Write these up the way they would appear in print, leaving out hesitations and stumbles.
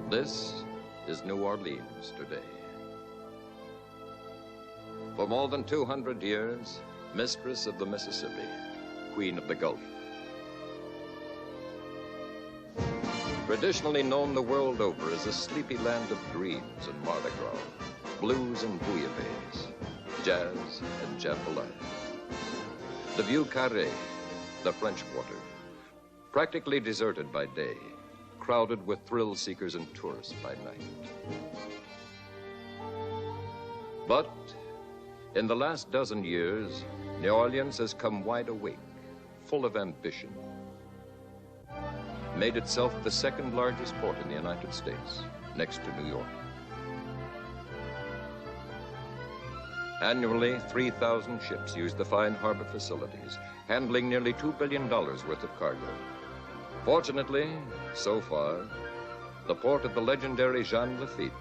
This is New Orleans today. For more than 200 years, mistress of the Mississippi, queen of the Gulf. Traditionally known the world over as a sleepy land of dreams and Mardi Gras, blues and bouillabaisse, jazz and jambalaya. The Vieux Carré, the French Quarter, practically deserted by day, crowded with thrill seekers and tourists by night. But in the last dozen years, New Orleans has come wide awake, full of ambition, made itself the second largest port in the United States, next to New York. Annually, 3,000 ships use the fine harbor facilities, handling nearly $2 billion worth of cargo. Fortunately, so far, the port of the legendary Jean Lafitte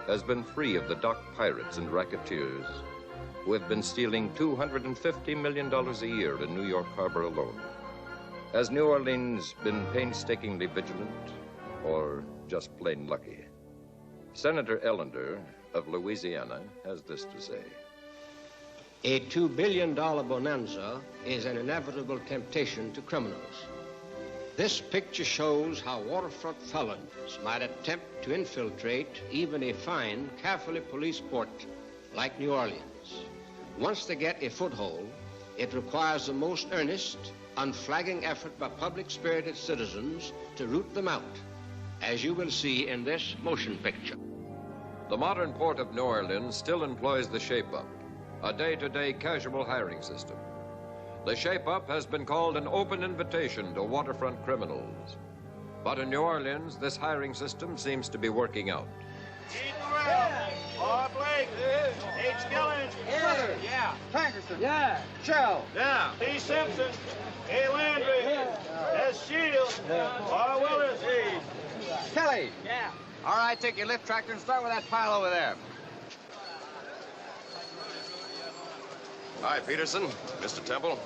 has been free of the dock pirates and racketeers who have been stealing $250 million a year in New York Harbor alone. Has New Orleans been painstakingly vigilant or just plain lucky? Senator Ellender of Louisiana has this to say. A $2 billion bonanza is an inevitable temptation to criminals. This picture shows how waterfront felons might attempt to infiltrate even a fine, carefully policed port like New Orleans. Once they get a foothold, it requires the most earnest, unflagging effort by public-spirited citizens to root them out, as you will see in this motion picture. The modern port of New Orleans still employs the shape-up, a day-to-day casual hiring system. The shape-up has been called an open invitation to waterfront criminals. But in New Orleans, this hiring system seems to be working out. Keith Morrell. Bob Blake. H. Gillen. Brother. Yeah. Tankerson. Yeah. Shell. Yeah. T. Simpson. A. Landry. S. Shields. R. Willis. Kelly. Yeah. All right, take your lift tractor and start with that pile over there. Hi, Peterson. Mr. Temple.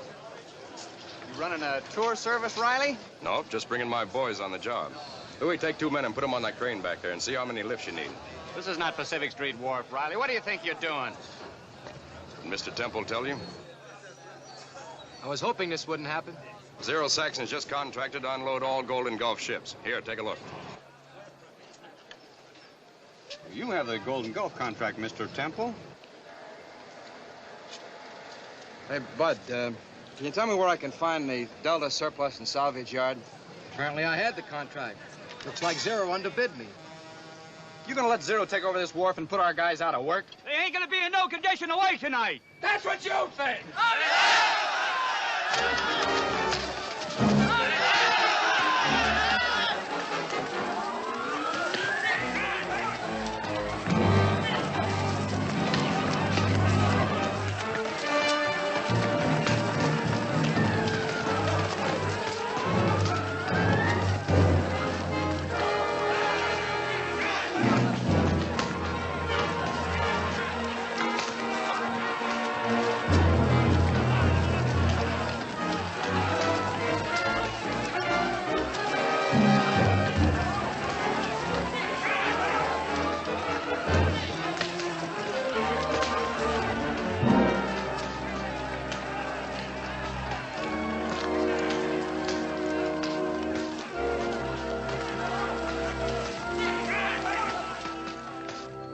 You running a tour service, Riley? No, just bringing my boys on the job. Louis, take 2 men and put them on that crane back there and see how many lifts you need. This is not Pacific Street Wharf, Riley. What do you think you're doing? Did Mr. Temple tell you? I was hoping this wouldn't happen. Zero Saxon's just contracted to unload all Golden Gulf ships. Here, take a look. You have the Golden Gulf contract, Mr. Temple. Hey, Bud, can you tell me where I can find the Delta Surplus and Salvage Yard? Apparently I had the contract. Looks like Zero underbid me. You gonna let Zero take over this wharf and put our guys out of work? They ain't gonna be in no condition to wait tonight. That's what you think.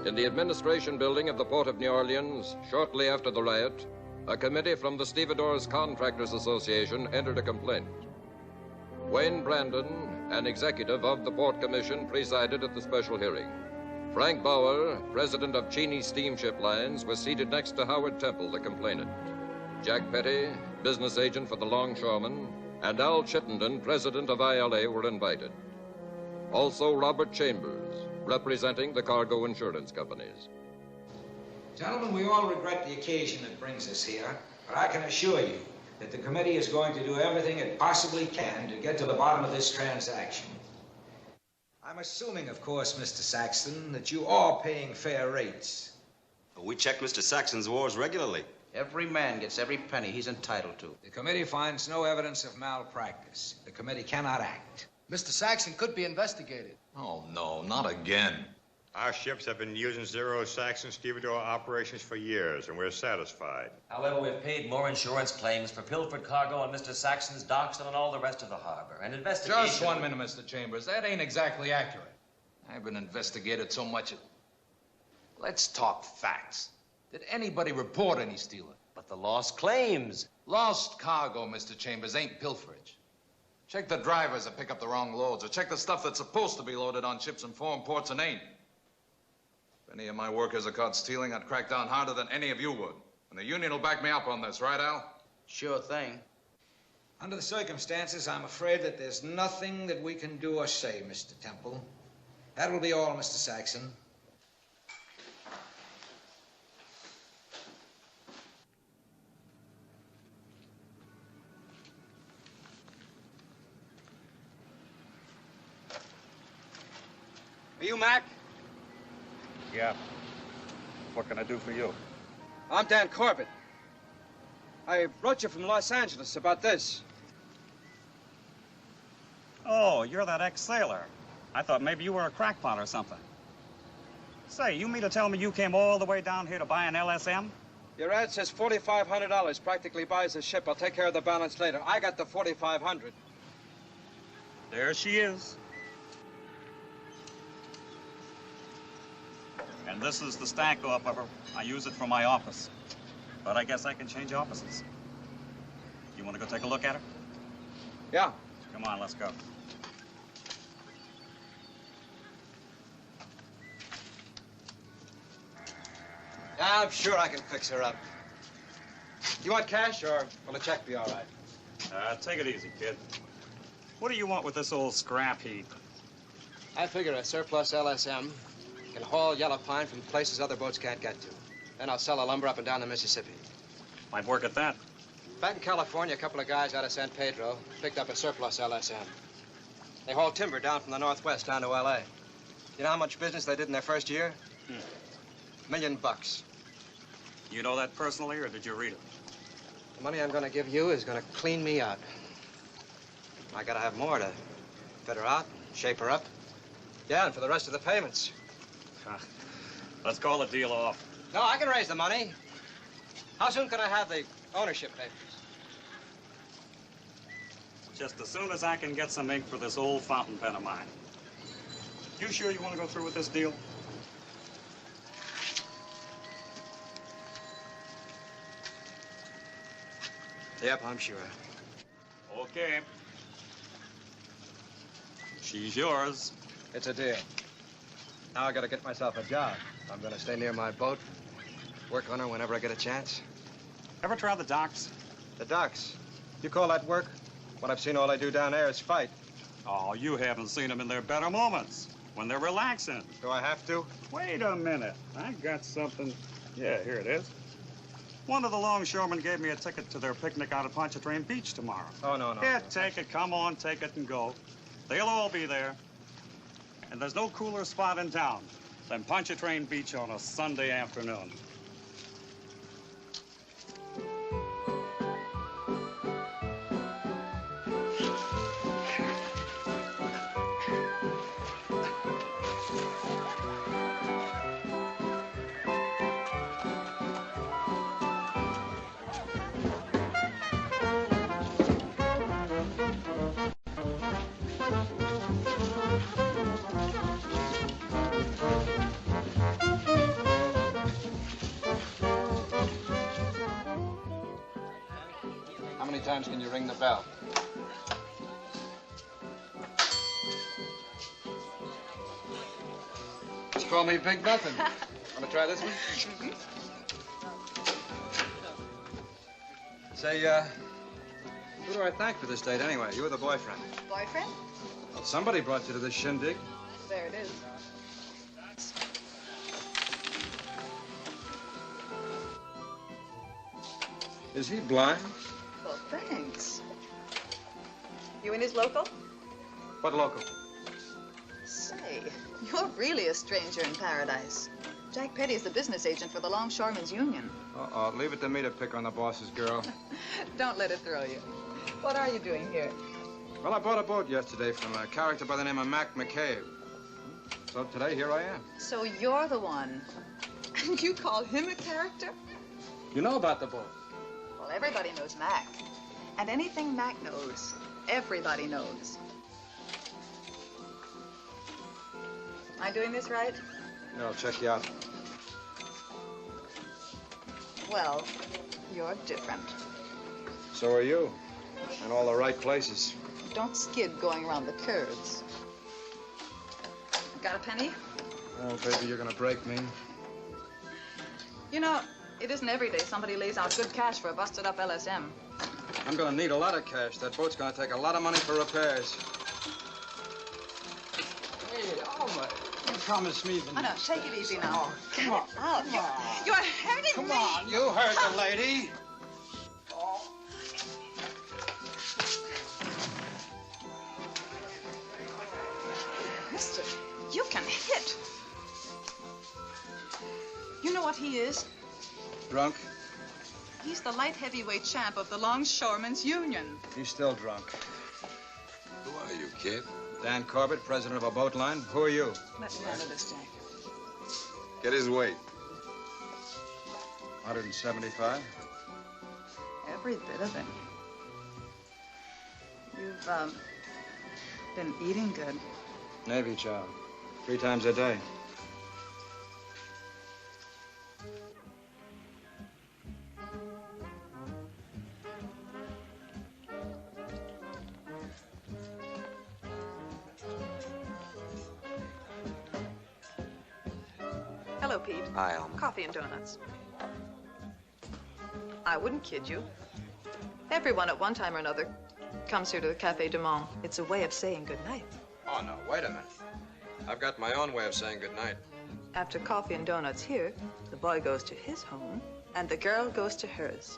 In the administration building of the Port of New Orleans, shortly after the riot, a committee from the Stevedores Contractors Association entered a complaint. Wayne Brandon, an executive of the Port Commission, presided at the special hearing. Frank Bauer, president of Cheney Steamship Lines, was seated next to Howard Temple, the complainant. Jack Petty, business agent for the Longshoremen, and Al Chittenden, president of ILA, were invited. Also Robert Chambers, representing the cargo insurance companies. Gentlemen, we all regret the occasion that brings us here, but I can assure you that the committee is going to do everything it possibly can to get to the bottom of this transaction. I'm assuming, of course, Mr. Saxton, that you are paying fair rates. We check Mr. Saxon's wharves regularly. Every man gets every penny he's entitled to. The committee finds no evidence of malpractice. The committee cannot act. Mr. Saxon could be investigated. Oh, no, not again. Our ships have been using Zero Saxon stevedore operations for years, and we're satisfied. However, we've paid more insurance claims for pilfered cargo on Mr. Saxon's docks than on all the rest of the harbor. And investigation... Just 1 minute, Mr. Chambers. That ain't exactly accurate. I've been investigated so much. Let's talk facts. Did anybody report any stealing? But the lost claims. Lost cargo, Mr. Chambers, ain't pilferage. Check the drivers that pick up the wrong loads, or check the stuff that's supposed to be loaded on ships in foreign ports and ain't. If any of my workers are caught stealing, I'd crack down harder than any of you would. And the union will back me up on this, right, Al? Sure thing. Under the circumstances, I'm afraid that there's nothing that we can do or say, Mr. Temple. That will be all, Mr. Saxon. Are you Mac? Yeah. What can I do for you? I'm Dan Corbett. I wrote you from Los Angeles about this. Oh, you're that ex-sailor. I thought maybe you were a crackpot or something. Say, you mean to tell me you came all the way down here to buy an LSM? Your ad says $4,500. Practically buys the ship. I'll take care of the balance later. I got the $4,500. There she is. And this is the stack off of her. I use it for my office. But I guess I can change offices. You want to go take a look at her? Yeah. Come on, let's go. Yeah, I'm sure I can fix her up. You want cash, or will a check be all right? Take it easy, kid. What do you want with this old scrap heap? I figure a surplus LSM can haul yellow pine from places other boats can't get to. Then I'll sell the lumber up and down the Mississippi. Might work at that. Back in California, a couple of guys out of San Pedro picked up a surplus LSM. They hauled timber down from the Northwest down to L.A. You know how much business they did in their first year? $1 million. You know that personally, or did you read it? The money I'm going to give you is going to clean me out. I got to have more to fit her out, shape her up. Yeah, and for the rest of the payments. Let's call the deal off. No, I can raise the money. How soon can I have the ownership papers? Just as soon as I can get some ink for this old fountain pen of mine. You sure you want to go through with this deal? Yep, I'm sure. Okay. She's yours. It's a deal. Now I gotta get myself a job. I'm gonna stay near my boat, work on her whenever I get a chance. Ever try the docks? The docks? You call that work? What I've seen all they do down there is fight. Oh, you haven't seen them in their better moments, when they're relaxing. Do I have to? Wait a minute. I got something. Yeah, here it is. One of the longshoremen gave me a ticket to their picnic out at Pontchartrain Beach tomorrow. Oh, no. Yeah, take it. Come on, take it and go. They'll all be there. And there's no cooler spot in town than Pontchartrain Beach on a Sunday afternoon. How many times can you ring the bell? Just call me Big Nothing. Want to try this one? Say, who do I thank for this date anyway? You or the boyfriend? Boyfriend? Well, somebody brought you to this shindig. There it is. Is he blind? Well, thanks. You in his local? What local? Say, you're really a stranger in paradise. Jack Petty's the business agent for the Longshoremen's Union. Uh-oh, leave it to me to pick on the boss's girl. Don't let it throw you. What are you doing here? Well, I bought a boat yesterday from a character by the name of Mac McCabe. So today, here I am. So you're the one. And you call him a character? You know about the boat? Well, everybody knows Mac. And anything Mac knows, everybody knows. Am I doing this right? Yeah, I'll check you out. Well, you're different. So are you. In all the right places. Don't skid going around the curves. Got a penny? Oh, baby, you're gonna break me. You know, it isn't every day somebody lays out good cash for a busted-up LSM. I'm gonna need a lot of cash. That boat's gonna take a lot of money for repairs. Hey, Alma, you promised me the... Oh, no, take it easy now. Oh, come on. Out. You're hurting me. Come on, you hurt the lady. Mister, you can hit. You know what he is? Drunk? He's the light heavyweight champ of the Longshoremen's Union. He's still drunk. Who are you, kid? Dan Corbett, president of a boat line. Who are you? Let me handle this, Jack. Get his weight. 175. Every bit of it. You've, been eating good. Navy child. 3 times a day. Hello, Pete. Hi, Alma. Coffee and donuts. I wouldn't kid you. Everyone at one time or another comes here to the Café du Monde. It's a way of saying goodnight. Oh, no, wait a minute. I've got my own way of saying goodnight. After coffee and donuts here, the boy goes to his home and the girl goes to hers.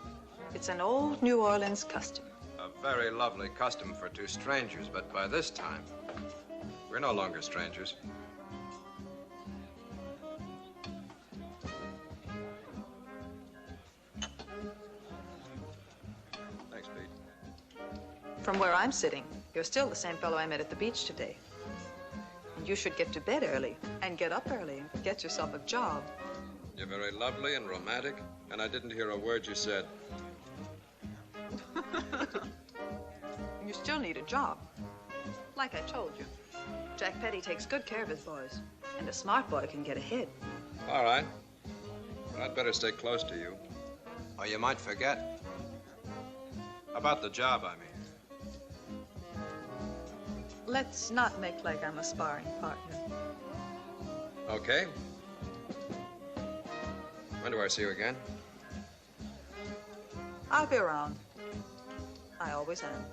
It's an old New Orleans custom. A very lovely custom for 2 strangers, but by this time, we're no longer strangers. Thanks, Pete. From where I'm sitting, you're still the same fellow I met at the beach today. And you should get to bed early and get up early and get yourself a job. You're very lovely and romantic, and I didn't hear a word you said. You still need a job. Like I told you, Jack Petty takes good care of his boys, and a smart boy can get ahead. All right. But I'd better stay close to you. Or you might forget. About the job, I mean. Let's not make like I'm a sparring partner. Okay. When do I see you again? I'll be around. I always am.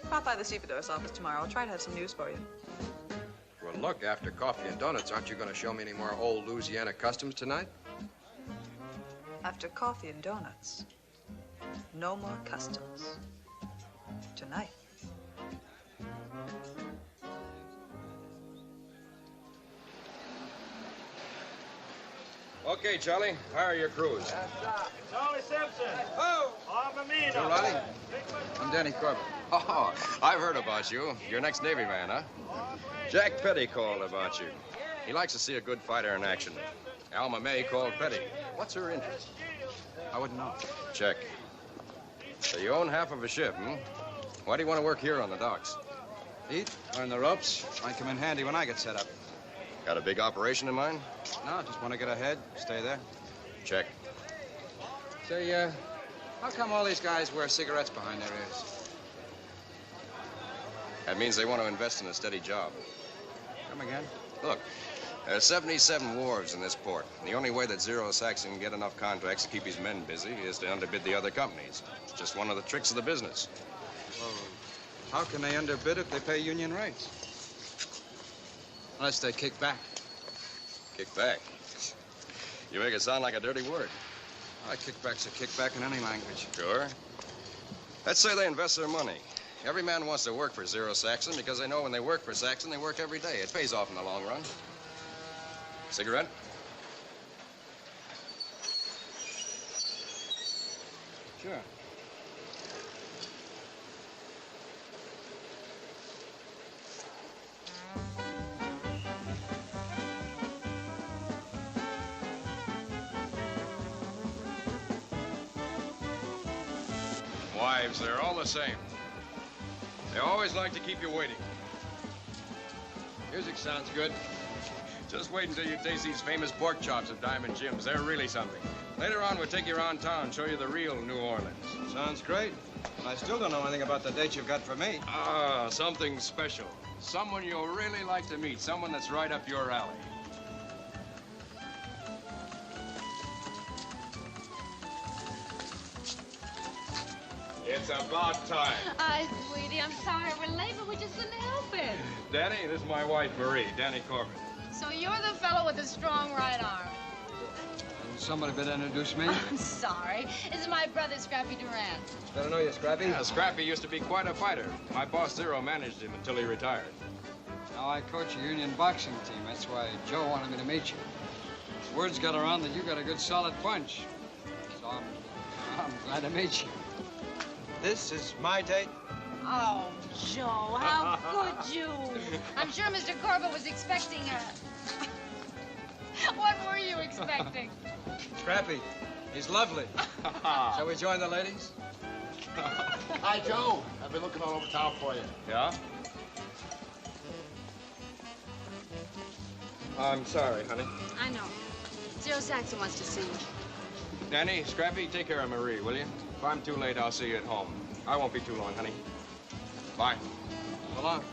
Pop by the stevedore's office tomorrow. I'll try to have some news for you. Well, look, after coffee and donuts, aren't you going to show me any more old Louisiana customs tonight? After coffee and donuts, no more customs. Tonight. Okay, Charlie, hire your crews. Charlie Simpson. Oh! Armamino. Hey, Riley. I'm Danny Corbett. Oh, I've heard about you. You're next Navy man, huh? Jack Petty called about you. He likes to see a good fighter in action. Alma May called Petty. What's her interest? I wouldn't know. Check. So you own half of a ship, hmm? Why do you want to work here on the docks? Eat, learn the ropes. Might come in handy when I get set up. Got a big operation in mind? No, just want to get ahead, stay there. Check. Say, how come all these guys wear cigarettes behind their ears? That means they want to invest in a steady job. Come again? Look, there are 77 wharves in this port. And the only way that Zero Saxon can get enough contracts to keep his men busy is to underbid the other companies. It's just one of the tricks of the business. Well, how can they underbid if they pay union rates? Unless they kick back. Kick back? You make it sound like a dirty word. A kickback's a kickback in any language. Sure. Let's say they invest their money. Every man wants to work for Zero Saxon because they know when they work for Saxon, they work every day. It pays off in the long run. Cigarette? Sure. Wives, they're all the same. They always like to keep you waiting. Music sounds good. Just wait until you taste these famous pork chops at Diamond Jim's. They're really something. Later on, we'll take you around town, show you the real New Orleans. Sounds great. I still don't know anything about the date you've got for me. Ah, something special. Someone you'll really like to meet. Someone that's right up your alley. It's about time. Hi, sweetie. I'm sorry we're late, but we just couldn't help it. Danny, this is my wife, Marie. Danny Corbin. So you're the fellow with the strong right arm. Somebody better introduce me. I'm sorry. This is my brother, Scrappy Durant. Better know you, Scrappy. Yeah, Scrappy used to be quite a fighter. My boss, Zero, managed him until he retired. Now I coach a union boxing team. That's why Joe wanted me to meet you. Word's got around that you got a good solid punch. So I'm glad to meet you. This is my date. Oh, Joe, how could you? I'm sure Mr. Corbett was expecting a... What were you expecting? Scrappy, he's lovely. Shall we join the ladies? Hi, Joe. I've been looking all over town for you. Yeah? I'm sorry, honey. I know. Joe Saxon wants to see you. Danny, Scrappy, take care of Marie, will you? If I'm too late, I'll see you at home. I won't be too long, honey. Bye. So long.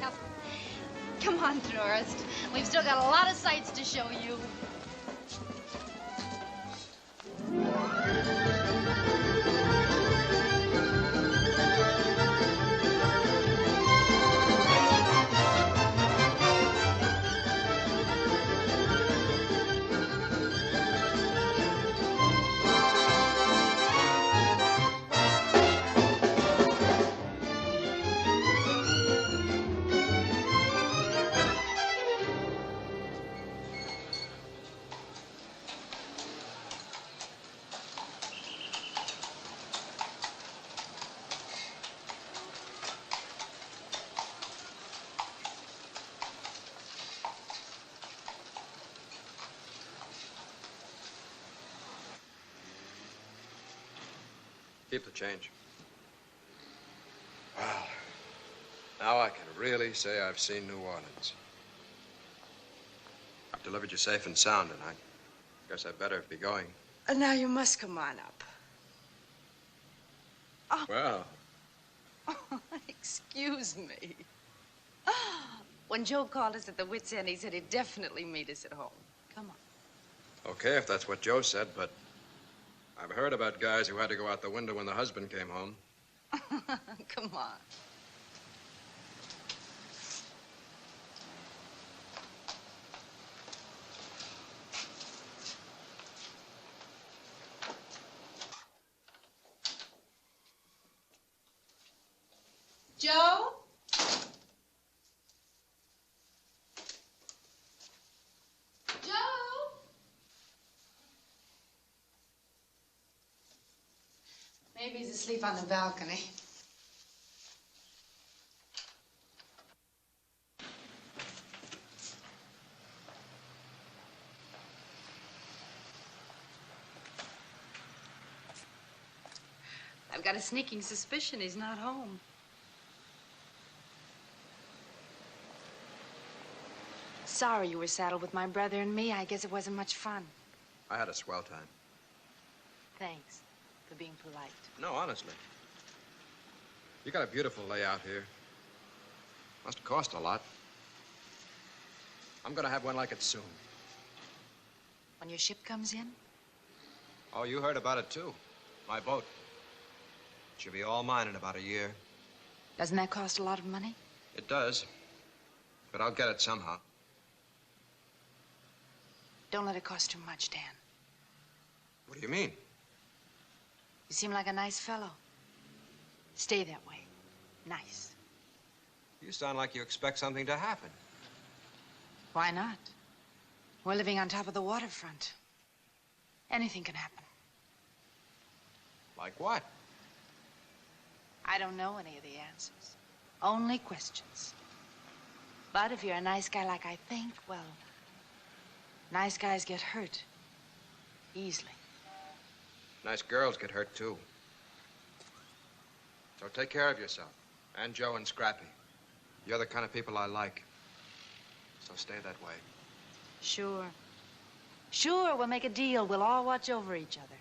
Well, come on, tourist. We've still got a lot of sights to show you. Keep the change. Well, now I can really say I've seen New Orleans. I've delivered you safe and sound tonight. Guess I better be going. Now you must come on up. Oh. Well. Excuse me. When Joe called us at the Wits' End, he said he'd definitely meet us at home. Come on. Okay, if that's what Joe said, but I've heard about guys who had to go out the window when the husband came home. Come on. Joe? Joe? Maybe he's asleep on the balcony. I've got a sneaking suspicion he's not home. Sorry you were saddled with my brother and me. I guess it wasn't much fun. I had a swell time. Thanks for being polite. No, honestly. You got a beautiful layout here. Must cost a lot. I'm gonna have one like it soon. When your ship comes in? Oh, you heard about it too. My boat. It should be all mine in about a year. Doesn't that cost a lot of money? It does. But I'll get it somehow. Don't let it cost too much, Dan. What do you mean? You seem like a nice fellow. Stay that way. Nice. You sound like you expect something to happen. Why not? We're living on top of the waterfront. Anything can happen. Like what? I don't know any of the answers. Only questions. But if you're a nice guy like I think, well, nice guys get hurt easily. Nice girls get hurt, too. So take care of yourself. And Joe and Scrappy. You're the kind of people I like. So stay that way. Sure. Sure, we'll make a deal. We'll all watch over each other.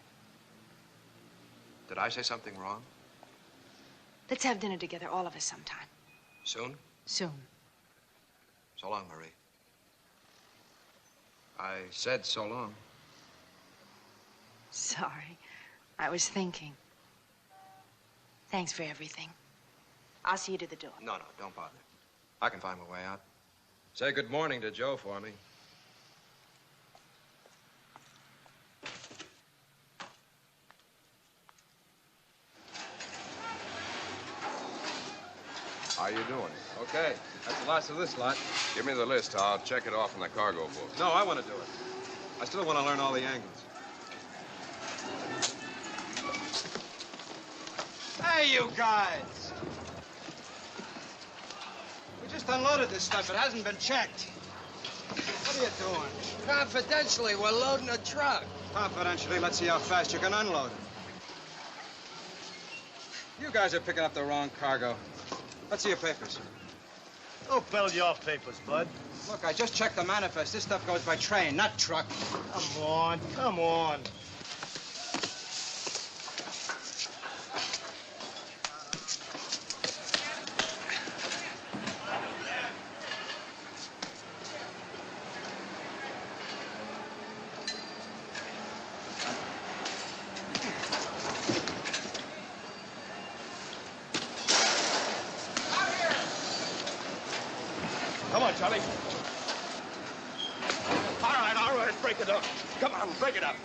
Did I say something wrong? Let's have dinner together, all of us, sometime. Soon? Soon. So long, Marie. I said so long. Sorry. I was thinking. Thanks for everything. I'll see you to the door. No, don't bother. I can find my way out. Say good morning to Joe for me. How you doing? Okay. That's the last of this lot. Give me the list. I'll check it off in the cargo book. No, I want to do it. I still want to learn all the angles. Hey, you guys! We just unloaded this stuff. It hasn't been checked. What are you doing? Confidentially, we're loading a truck. Confidentially, let's see how fast you can unload it. You guys are picking up the wrong cargo. Let's see your papers. Who filled your papers, Bud? Look, I just checked the manifest. This stuff goes by train, not truck. Come on, come on. Come on, Charlie. All right, break it up. Come on, break it up.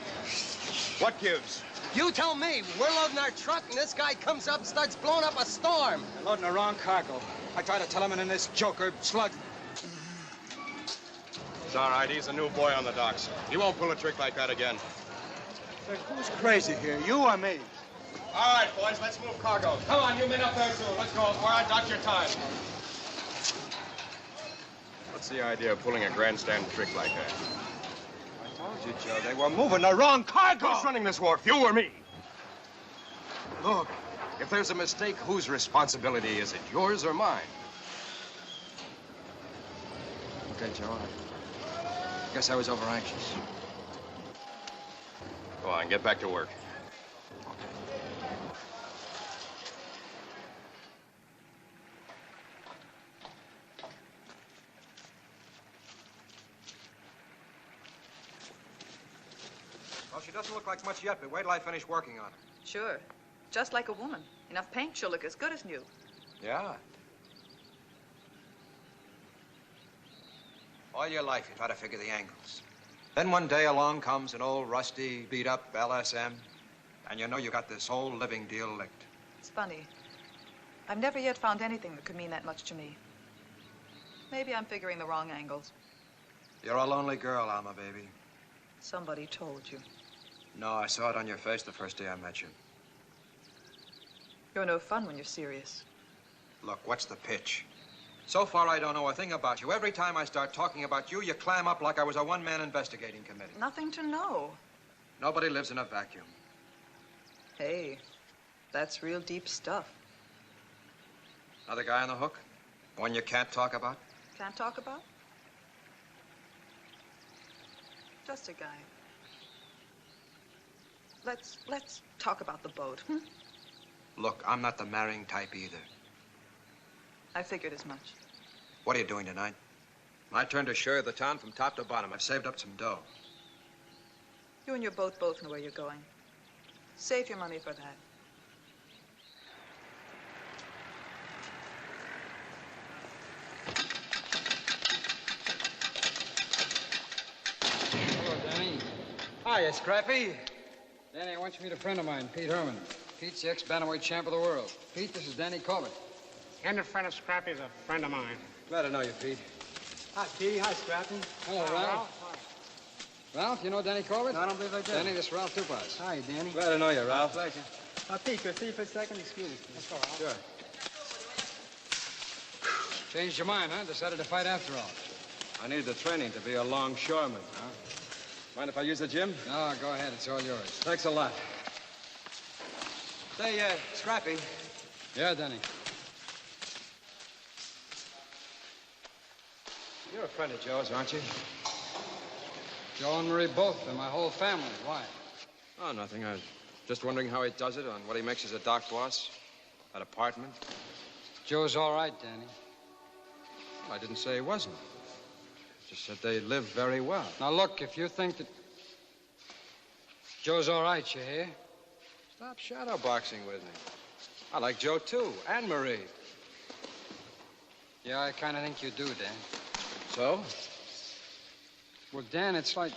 What gives? You tell me. We're loading our truck, and this guy comes up and starts blowing up a storm. You're loading the wrong cargo. I tried to tell him, and then this joker slugged. It's all right. He's a new boy on the docks. He won't pull a trick like that again. Hey, who's crazy here, you or me? All right, boys, let's move cargo. Come on, you men up there, too. Let's go. We're on dock your time. What's the idea of pulling a grandstand trick like that? I told you, Joe, they were moving the wrong cargo. Who's running this wharf, you or me? Look, if there's a mistake, whose responsibility is it, yours or mine? Okay, Joe, I guess I was overanxious. Go on, get back to work. Well, she doesn't look like much yet, but wait till I finish working on her. Sure. Just like a woman. Enough paint, she'll look as good as new. Yeah. All your life, you try to figure the angles. Then one day along comes an old, rusty, beat-up LSM, and you know you got this whole living deal licked. It's funny. I've never yet found anything that could mean that much to me. Maybe I'm figuring the wrong angles. You're a lonely girl, Alma, baby. Somebody told you. No, I saw it on your face the first day I met you. You're no fun when you're serious. Look, what's the pitch? So far, I don't know a thing about you. Every time I start talking about you, you clam up like I was a one-man investigating committee. Nothing to know. Nobody lives in a vacuum. Hey, that's real deep stuff. Another guy on the hook? One you can't talk about? Can't talk about? Just a guy. Let's talk about the boat. Look, I'm not the marrying type either. I figured as much. What are you doing tonight? My turn to share the town from top to bottom. I've saved up some dough. You and your boat both know where you're going. Save your money for that. Hello, Danny. Hiya, Scrappy. Danny, I want you to meet a friend of mine, Pete Herman. Pete's the ex-bantamweight champ of the world. Pete, this is Danny Corbett. And a friend of Scrappy's a friend of mine. Glad to know you, Pete. Hi, Petey. Hi, Scrappy. Hello, Ralph. Ralph, you know Danny Corbett? No, I don't believe I do. Danny, this is Ralph Tupaz. Hi, Danny. Glad to know you, Ralph. Pleasure. Pete, could I see you for a second? Excuse me, please. Let's go, Ralph. Sure. Changed your mind, huh? Decided to fight after all. I needed the training to be a longshoreman, huh? Mind if I use the gym? No, go ahead. It's all yours. Thanks a lot. Say, Scrappy. Yeah, Denny. You're a friend of Joe's, aren't you? Joe and Marie both. They're my whole family. Why? Oh, nothing. I was just wondering how he does it, on what he makes as a dock boss. That apartment. Joe's all right, Danny. I didn't say he wasn't. Just said they live very well. Now, look, if you think that Joe's all right, you hear? Stop shadow boxing with me. I like Joe, too, and Marie. Yeah, I kind of think you do, Dan. So? Well, Dan, it's like...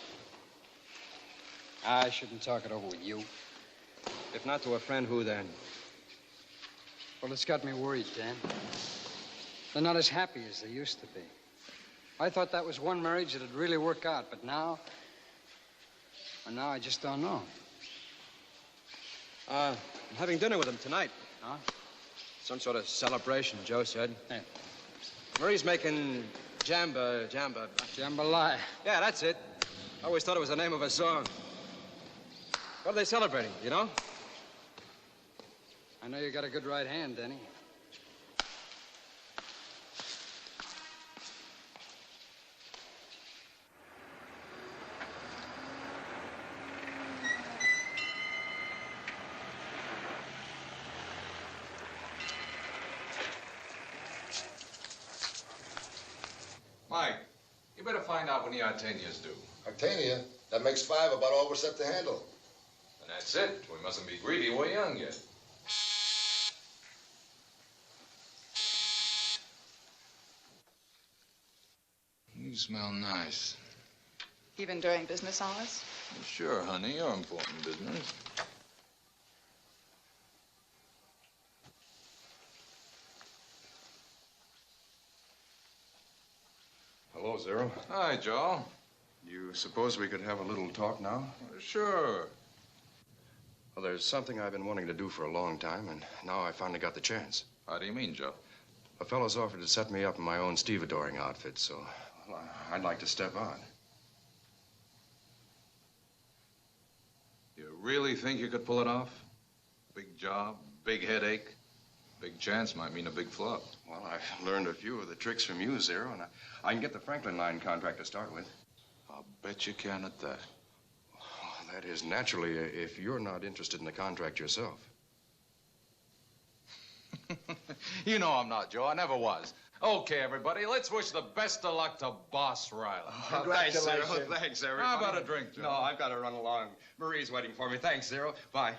I shouldn't talk it over with you. If not to a friend, who then? Well, it's got me worried, Dan. They're not as happy as they used to be. I thought that was one marriage that'd really work out, but now... Well, now I just don't know. I'm having dinner with them tonight. Huh? Some sort of celebration, Joe said. Yeah. Marie's making jambalaya. Yeah, that's it. I always thought it was the name of a song. What are they celebrating, you know? I know you got a good right hand, Denny. Mike, you better find out when the Artenia's due. Artenia? That makes 5 about all we're set to handle. And that's it. We mustn't be greedy. We're young yet. You smell nice. Even during business hours? Well, sure, honey. You're important business. Hello, Zero. Hi, Joe. You suppose we could have a little talk now? Sure. Well, there's something I've been wanting to do for a long time, and now I finally got the chance. How do you mean, Joe? A fellow's offered to set me up in my own stevedoring outfit, so well, I'd like to step on. You really think you could pull it off? Big job, big headache. Big chance might mean a big flop. Well, I've learned a few of the tricks from you, Zero, and I can get the Franklin line contract to start with. I'll bet you can at that. Well, that is, naturally, if you're not interested in the contract yourself. You know I'm not, Joe. I never was. Okay, everybody, let's wish the best of luck to Boss Riley. Thanks, Zero. Thanks, Zero. How about a drink, Joe? No, I've got to run along. Marie's waiting for me. Thanks, Zero. Bye.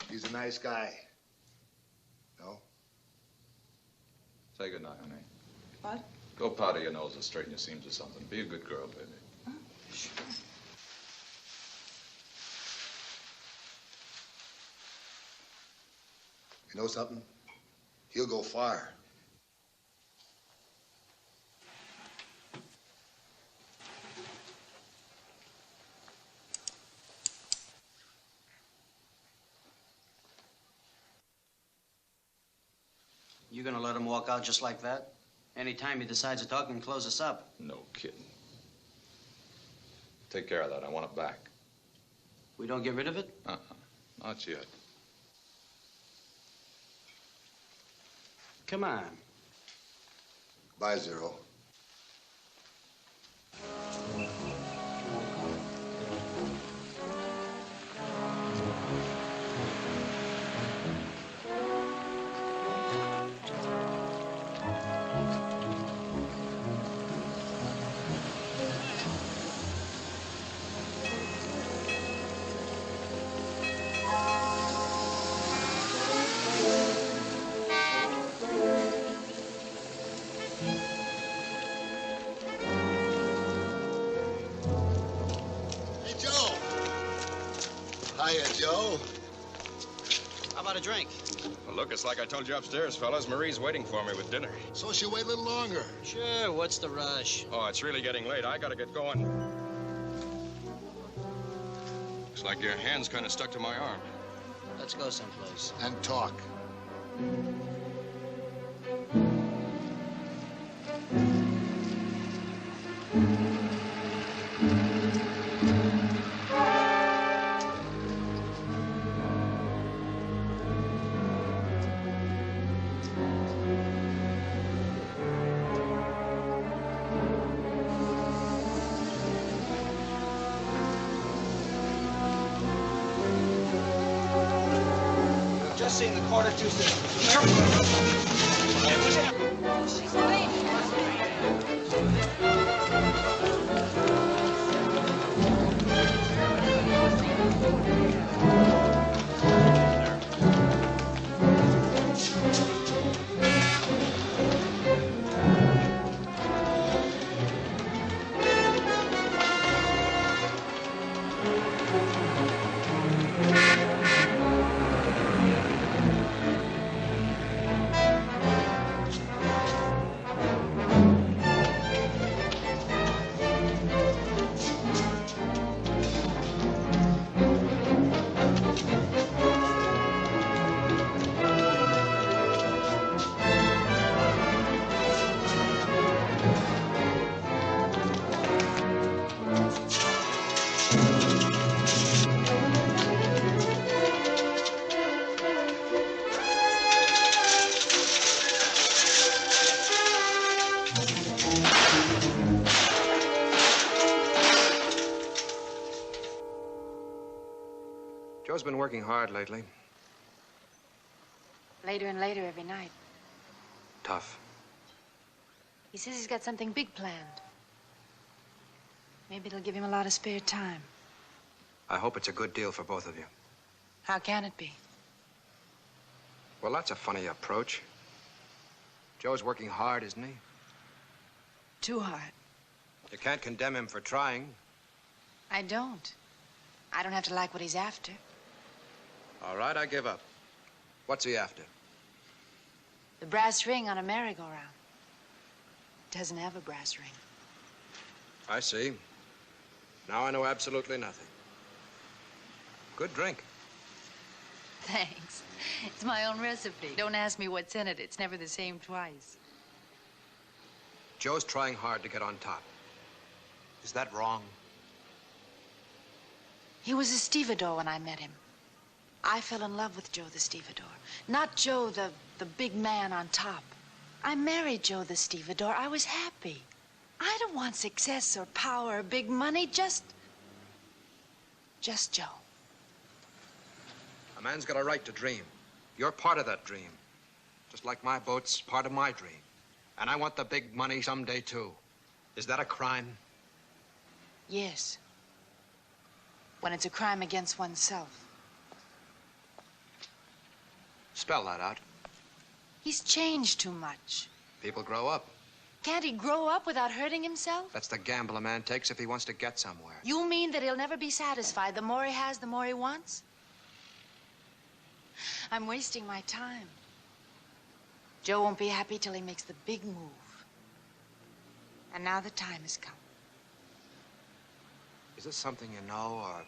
He's a nice guy. No? Say goodnight, honey. What? Go powder your nose or straighten your seams or something. Be a good girl, baby. Oh, sure. You know something? He'll go far. You gonna let him walk out just like that? Anytime he decides to talk, he can close us up. No kidding. Take care of that. I want it back. We don't get rid of it? Not yet. Come on. Bye, Zero. Hiya, Joe. How about a drink? Well, look, it's like I told you upstairs, fellas. Marie's waiting for me with dinner. So she'll wait a little longer. Sure, what's the rush? Oh, it's really getting late. I gotta get going. Looks like your hand's kind of stuck to my arm. Let's go someplace. And talk. just seen the quarter to She's late. Joe's been working hard lately. Later and later every night. Tough. He says he's got something big planned. Maybe it'll give him a lot of spare time. I hope it's a good deal for both of you. How can it be? Well, that's a funny approach. Joe's working hard, isn't he? Too hard. You can't condemn him for trying. I don't. I don't have to like what he's after. All right, I give up. What's he after? The brass ring on a merry-go-round. Doesn't have a brass ring. I see. Now I know absolutely nothing. Good drink. Thanks. It's my own recipe. Don't ask me what's in it. It's never the same twice. Joe's trying hard to get on top. Is that wrong? He was a stevedore when I met him. I fell in love with Joe the stevedore. Not Joe the big man on top. I married Joe the stevedore. I was happy. I don't want success or power or big money. Just Joe. A man's got a right to dream. You're part of that dream. Just like my boat's part of my dream. And I want the big money someday, too. Is that a crime? Yes. When it's a crime against oneself. Spell that out. He's changed too much. People grow up. Can't he grow up without hurting himself? That's the gamble a man takes if he wants to get somewhere. You mean that he'll never be satisfied? The more he has, the more he wants? I'm wasting my time. Joe won't be happy till he makes the big move. And now the time has come. Is this something you know, or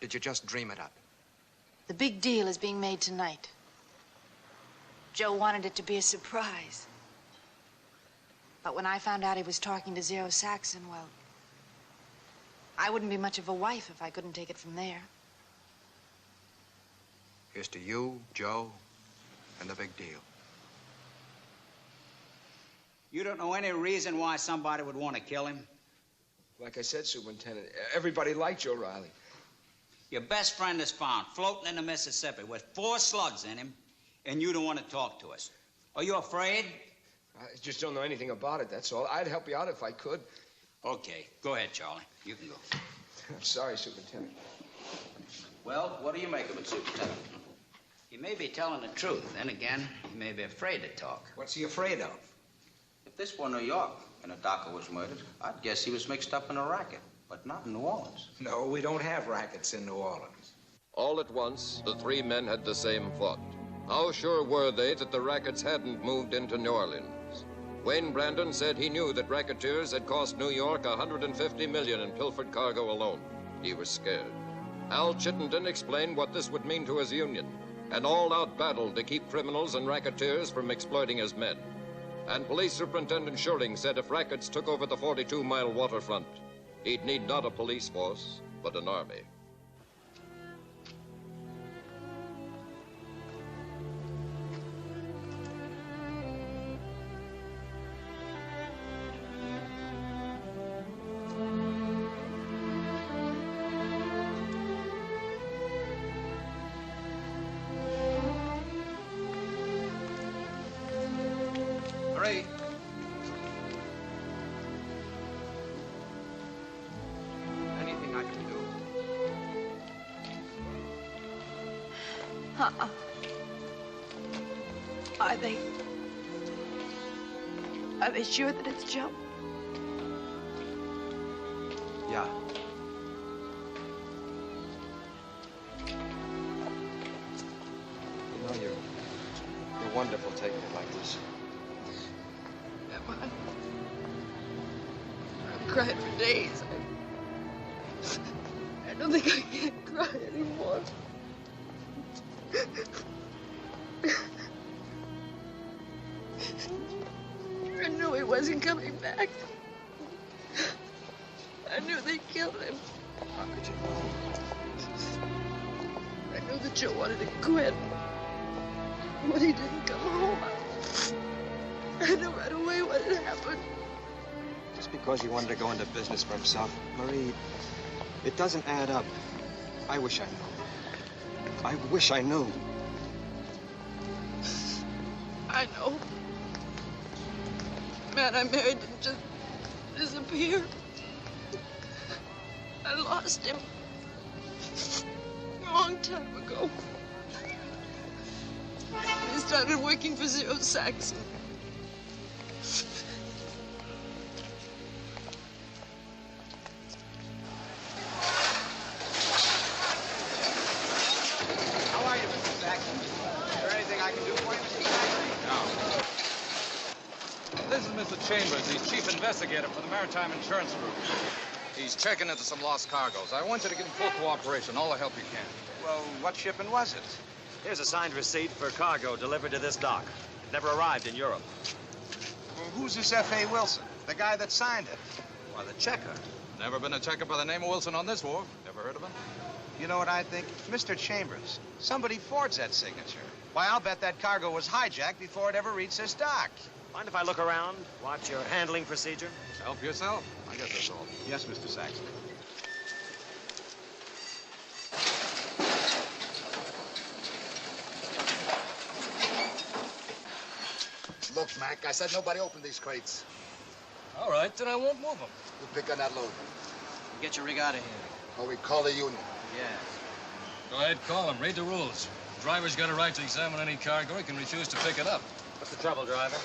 did you just dream it up? The big deal is being made tonight. Joe wanted it to be a surprise. But when I found out he was talking to Zero Saxon, well, I wouldn't be much of a wife if I couldn't take it from there. Here's to you, Joe, and the big deal. You don't know any reason why somebody would want to kill him? Like I said, Superintendent, everybody liked Joe Riley. Your best friend is found floating in the Mississippi with 4 slugs in him, and you don't want to talk to us. Are you afraid? I just don't know anything about it, that's all. I'd help you out if I could. Okay, go ahead, Charlie. You can go. I'm sorry, Superintendent. Well, what do you make of it, Superintendent? He may be telling the truth. Then again, he may be afraid to talk. What's he afraid of? If this were New York and a docker was murdered, I'd guess he was mixed up in a racket, but not in New Orleans. No, we don't have rackets in New Orleans. All at once, the 3 men had the same thought. How sure were they that the rackets hadn't moved into New Orleans? Wayne Brandon said he knew that racketeers had cost New York $150 million in pilfered cargo alone. He was scared. Al Chittenden explained what this would mean to his union, an all-out battle to keep criminals and racketeers from exploiting his men. And Police Superintendent Schuring said if rackets took over the 42-mile waterfront, he'd need not a police force, but an army. Uh-uh. Are they sure that it's Joe? Yeah. You know, you're wonderful taking it like this. Am I? I've cried for days. I don't think I can cry anymore. I knew he wasn't coming back. I knew they killed him. How could you know? I knew that Joe wanted to quit. When he didn't come home, I knew right away what had happened. Just because he wanted to go into business for himself, Marie, it doesn't add up. I wish I knew. I wish I knew. I know. The man I married didn't just disappear. I lost him a long time ago. He started working for Zero Saxon. How are you, Mr. Saxon? Is there anything I can do for you, Mr. Saxon? No. This is Mr. Chambers. He's chief investigator for the Maritime Insurance Group. He's checking into some lost cargoes. I want you to give him full cooperation, all the help you can. Well, what shipment was it? Here's a signed receipt for cargo delivered to this dock. It never arrived in Europe. Well, who's this F.A. Wilson? The guy that signed it? Why, the checker. Never been a checker by the name of Wilson on this wharf. Never heard of him? You know what I think? Mr. Chambers, somebody forged that signature. Why, I'll bet that cargo was hijacked before it ever reached this dock. Mind if I look around, watch your handling procedure? Help yourself. I guess that's all. Yes, Mr. Saxon. Look, Mac, I said nobody opened these crates. All right, then I won't move them. You pick on that load. Get your rig out of here. Or we call the union. Yeah. Go ahead, call them. Read the rules. The driver's got a right to examine any cargo. He can refuse to pick it up. What's the trouble, driver?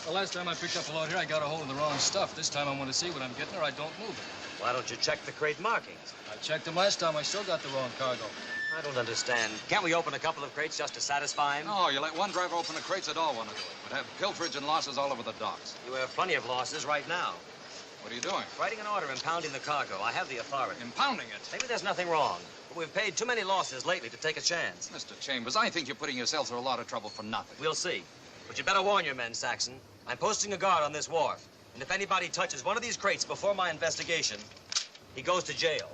The last time I picked up a load here, I got a hold of the wrong stuff. This time I want to see what I'm getting or I don't move it. Why don't you check the crate markings? I checked them last time. I still got the wrong cargo. I don't understand. Can't we open a couple of crates just to satisfy him? No, you let one driver open the crates that all want to do it, but have pilferage and losses all over the docks. You have plenty of losses right now. What are you doing? Writing an order impounding the cargo. I have the authority. Impounding it? Maybe there's nothing wrong, but we've paid too many losses lately to take a chance. Mr. Chambers, I think you're putting yourself through a lot of trouble for nothing. We'll see. But you better warn your men, Saxon. I'm posting a guard on this wharf, and if anybody touches one of these crates before my investigation, he goes to jail.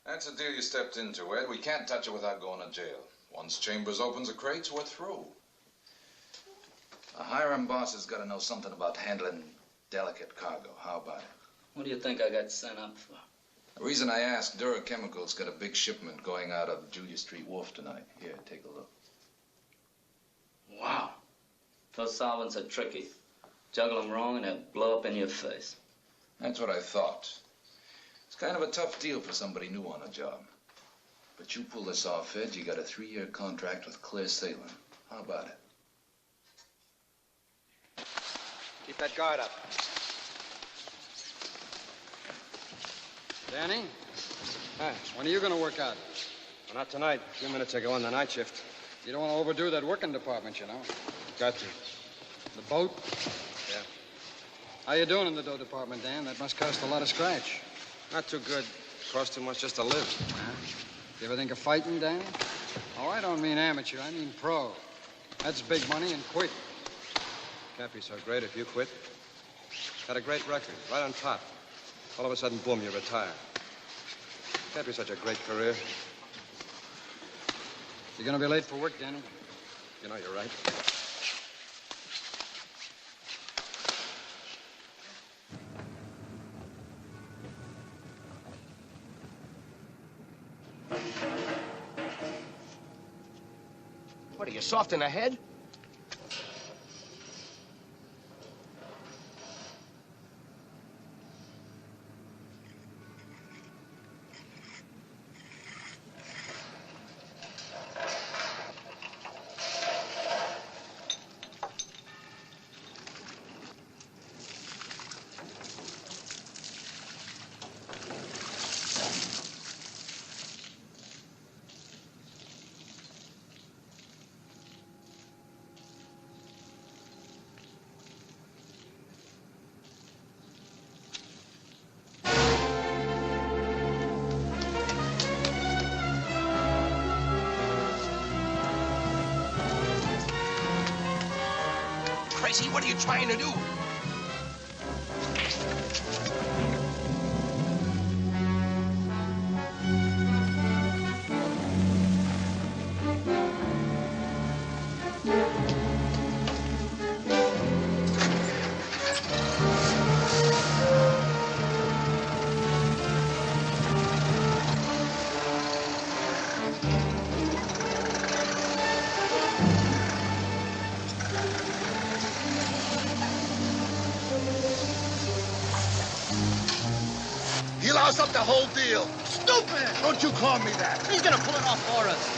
That's a deal you stepped into, Ed. We can't touch it without going to jail. Once Chambers opens the crates, we're through. A hiring boss has got to know something about handling delicate cargo. How about it? What do you think I got sent up for? The reason I asked, Dura Chemicals got a big shipment going out of Julia Street Wharf tonight. Here, take a look. Wow. Those solvents are tricky. Juggle them wrong and they'll blow up in your face. That's what I thought. It's kind of a tough deal for somebody new on a job. But you pull this off, Ed, you got a 3-year contract with clear sailing. How about it? Keep that guard up. Danny? Hi. When are you going to work out? Well, not tonight. A few minutes ago on the night shift. You don't want to overdo that working department, you know. Got to. The boat? Yeah. How you doing in the dough department, Dan? That must cost a lot of scratch. Not too good. Cost too much just to live. Huh? You ever think of fighting, Danny? Oh, I don't mean amateur. I mean pro. That's big money and quick. Can't be so great if you quit. Got a great record, right on top. All of a sudden, boom, you retire. Can't be such a great career. You're gonna be late for work, Danny. You know, you're right. What, are you soft in the head? see. What are you trying to do? He lost up the whole deal. Stupid! Don't you call me that. He's gonna pull it off for us.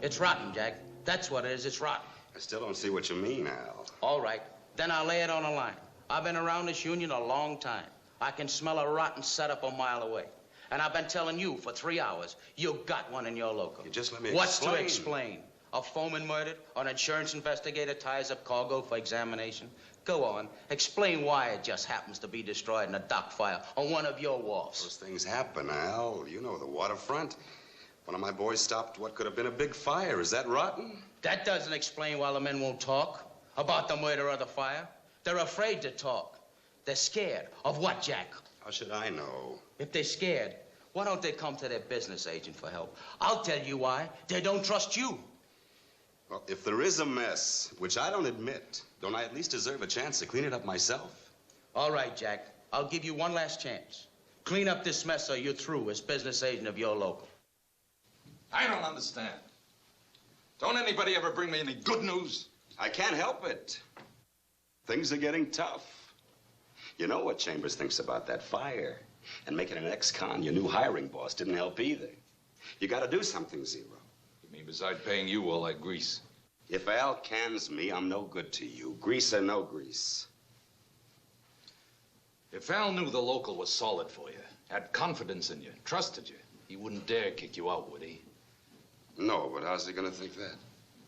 It's rotten, Jack. That's what it is. It's rotten. I still don't see what you mean, Al. All right. Then I'll lay it on the line. I've been around this union a long time. I can smell a rotten setup a mile away. And I've been telling you for 3 hours, you got one in your local. You just let me What's explain. to explain? A foreman murdered? An insurance investigator ties up cargo for examination? Go on. Explain why it just happens to be destroyed in a dock fire on one of your wharfs. Those things happen, Al. You know the waterfront. One of my boys stopped what could have been a big fire. Is that rotten? That doesn't explain why the men won't talk about the murder or the fire. They're afraid to talk. They're scared. Of what, Jack? How should I know? If they're scared, why don't they come to their business agent for help? I'll tell you why. They don't trust you. Well, if there is a mess, which I don't admit, don't I at least deserve a chance to clean it up myself? All right, Jack. I'll give you one last chance. Clean up this mess or you're through as business agent of your local. I don't understand. Don't anybody ever bring me any good news? I can't help it. Things are getting tough. You know what Chambers thinks about that fire. And making an ex-con your new hiring boss didn't help either. You gotta do something, Zero. You mean besides paying you all that grease? If Al cans me, I'm no good to you. Grease or no grease. If Al knew the local was solid for you, had confidence in you, trusted you, he wouldn't dare kick you out, would he? No, but how's he gonna think that?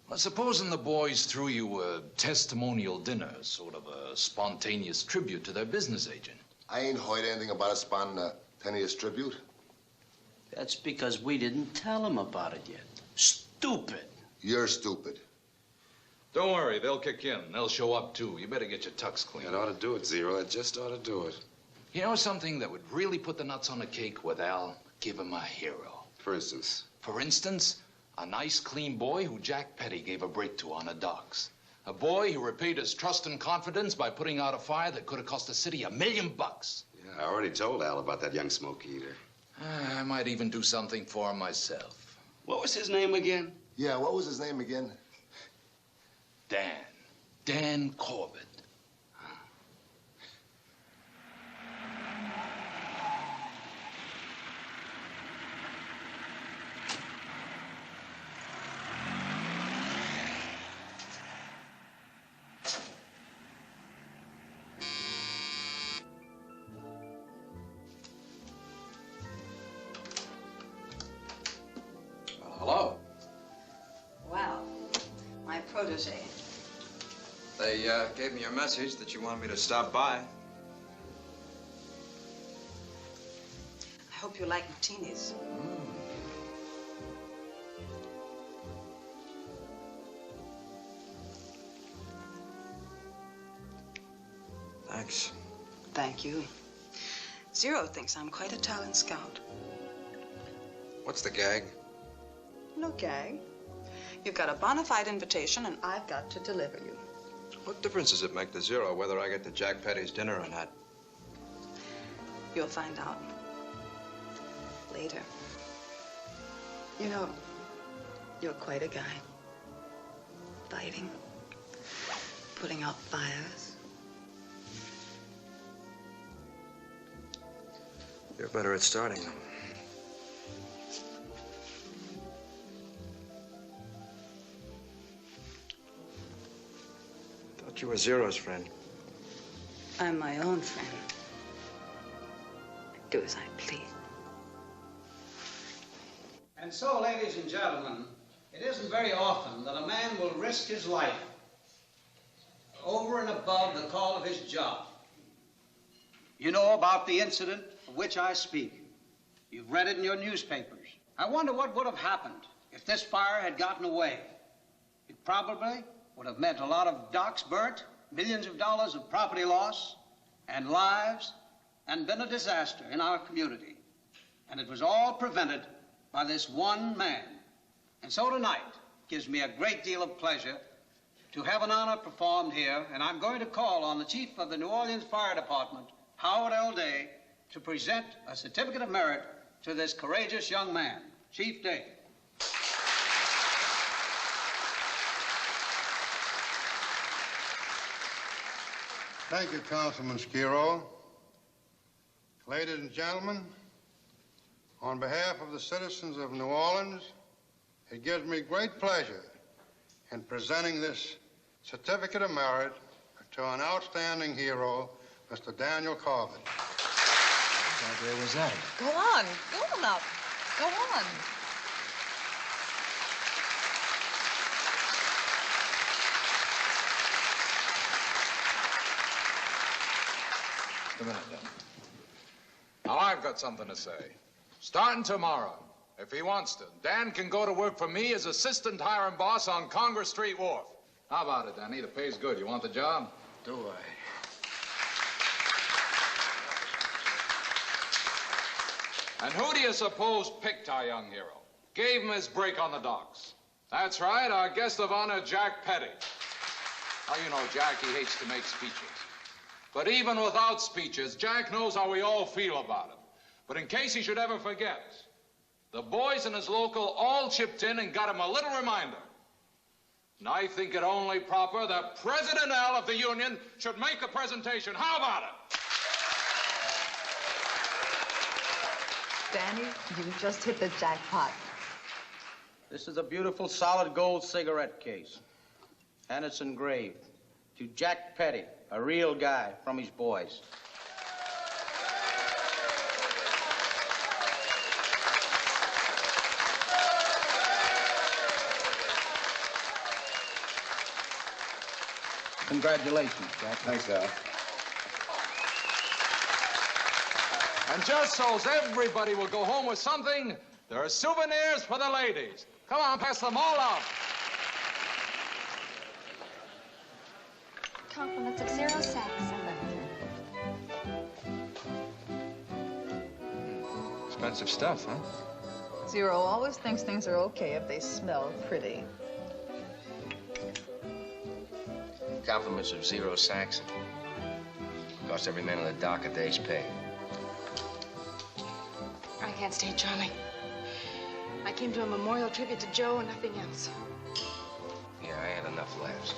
Well, supposing the boys threw you a testimonial dinner, sort of a spontaneous tribute to their business agent. I ain't heard anything about a spontaneous tribute. That's because we didn't tell him about it yet. Stupid. You're stupid. Don't worry, they'll kick in. They'll show up, too. You better get your tux clean. It ought to do it, Zero. It just ought to do it. You know something that would really put the nuts on the cake with Al? Give him a hero. For instance? For instance, a nice, clean boy who Jack Petty gave a break to on the docks. A boy who repaid his trust and confidence by putting out a fire that could have cost the city $1 million. Yeah, I already told Al about that young smoke eater. I might even do something for him myself. What was his name again? Yeah, what was his name again? Dan Corbett. Hello. Wow. My protege. They gave me a message that you wanted me to stop by. I hope you like martinis. Thanks. Thank you. Zero thinks I'm quite a talent scout. What's the gag? No gag. You've got a bona fide invitation, and I've got to deliver you. What difference does it make to Zero whether I get to Jack Petty's dinner or not? You'll find out later. You know, you're quite a guy. Fighting, putting out fires. You're better at starting them. Thought you were Zero's friend. I'm my own friend. I do as I please. And so, ladies and gentlemen, it isn't very often that a man will risk his life over and above the call of his job. You know about the incident of which I speak. You've read it in your newspapers. I wonder what would have happened if this fire had gotten away. It probably would have meant a lot of docks burnt, millions of dollars of property loss, and lives, and been a disaster in our community. And it was all prevented by this one man. And so tonight gives me a great deal of pleasure to have an honor performed here, and I'm going to call on the chief of the New Orleans Fire Department, Howard L. Day, to present a certificate of merit to this courageous young man. Chief Day. Thank you, Councilman Skiro. Ladies and gentlemen, on behalf of the citizens of New Orleans, it gives me great pleasure in presenting this certificate of merit to an outstanding hero, Mr. Daniel Corbett. What idea was that? Go on. Go on up. Go on. Just a minute, Dan. Now, I've got something to say. Starting tomorrow, if he wants to, Dan can go to work for me as assistant hiring boss on Congress Street Wharf. How about it, Danny? The pay's good. You want the job? Do I? And who do you suppose picked our young hero? Gave him his break on the docks. That's right, our guest of honor, Jack Petty. Now, you know, Jack, he hates to make speeches. But even without speeches, Jack knows how we all feel about him. But in case he should ever forget, the boys in his local all chipped in and got him a little reminder. And I think it only proper that President L of the Union should make a presentation. How about it? Danny, you just hit the jackpot. This is a beautiful solid gold cigarette case. And it's engraved to Jack Petty, a real guy from his boys. Congratulations, Jack. Thanks, Al. And just so everybody will go home with something, there are souvenirs for the ladies. Come on, pass them all out. Compliments of Zero Saxon. Expensive stuff, huh? Zero always thinks things are okay if they smell pretty. Compliments of Zero Saxon. Cost every man on the dock a day's pay. I can't stay, Charlie. I came to a memorial tribute to Joe and nothing else. Yeah, I had enough laughs.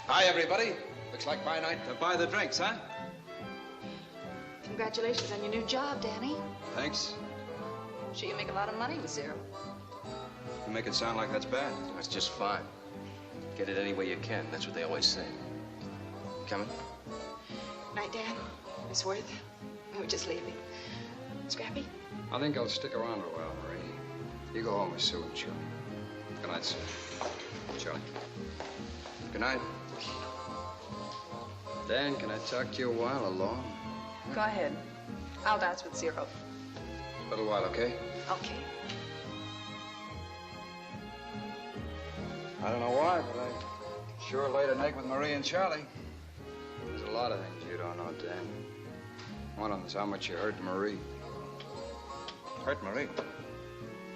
Hi, everybody. Looks like my night to buy the drinks, huh? Congratulations on your new job, Danny. Thanks. Sure you make a lot of money with Zero. You make it sound like that's bad. That's just fine. Get it any way you can. That's what they always say. Coming? Night, Dan. Miss Worth. We were just leaving. Scrappy? I think I'll stick around a while, Marie. You go home with Sue and Charlie. Good night, Sue. Charlie. Good night. Dan, can I talk to you a while alone? Go ahead. I'll dance with Zero. A little while, okay? Okay. I don't know why, but I sure laid an egg with Marie and Charlie. There's a lot of things you don't know, Dan. One of them's how much you hurt Marie. Hurt Marie?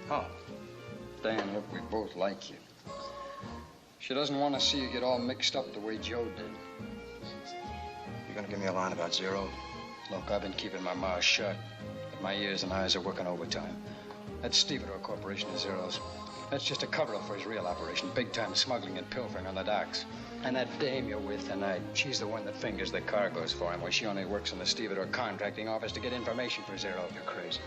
How? Dan, look, we both like you. She doesn't want to see you get all mixed up the way Joe did. You gonna give me a line about Zero? Look, I've been keeping my mouth shut, but my ears and eyes are working overtime. That Stevedore Corporation of Zero's. That's just a cover-up for his real operation, big-time smuggling and pilfering on the docks. And that dame you're with tonight, she's the one that fingers the cargoes for him, while she only works in the Stevedore contracting office to get information for Zero. You're crazy.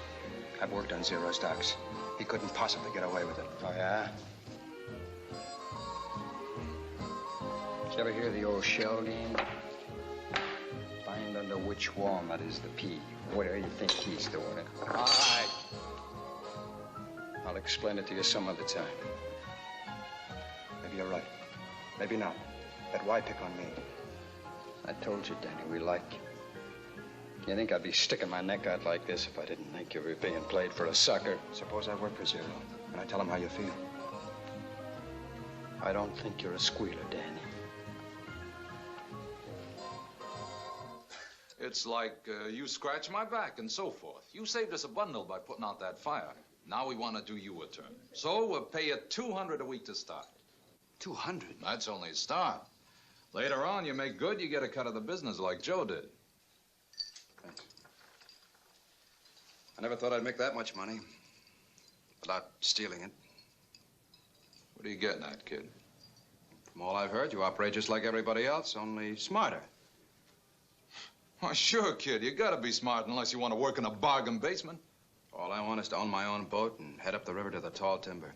I've worked on Zero's docks. He couldn't possibly get away with it. Oh, yeah? Did you ever hear the old shell game? Find under which walnut is the pea. Where do you think he's doing it? All right. I'll explain it to you some other time. Maybe you're right. Maybe not. But why pick on me? I told you, Danny, we like you. You think I'd be sticking my neck out like this if I didn't think you were being played for a sucker? Suppose I work for Zero, and I tell him how you feel. I don't think you're a squealer, Danny. It's like you scratch my back and so forth. You saved us a bundle by putting out that fire. Now we want to do you a turn. So we'll pay you $200 a week to start. 200? That's only a start. Later on, you make good, you get a cut of the business like Joe did. Thanks. I never thought I'd make that much money without stealing it. What are you getting at, kid? From all I've heard, you operate just like everybody else, only smarter. Why, sure, kid. You gotta be smart unless you want to work in a bargain basement. All I want is to own my own boat and head up the river to the tall timber.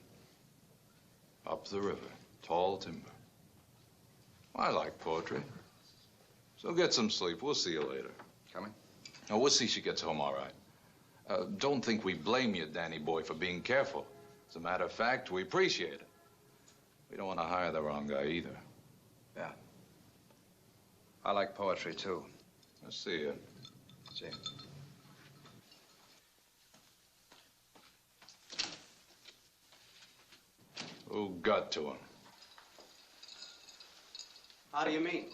Up the river, tall timber. I like poetry. So get some sleep. We'll see you later. Coming? Oh, we'll see she gets home all right. Don't think we blame you, Danny boy, for being careful. As a matter of fact, we appreciate it. We don't want to hire the wrong guy either. Yeah. I like poetry, too. I'll see you. See you. Who got to him? How do you mean?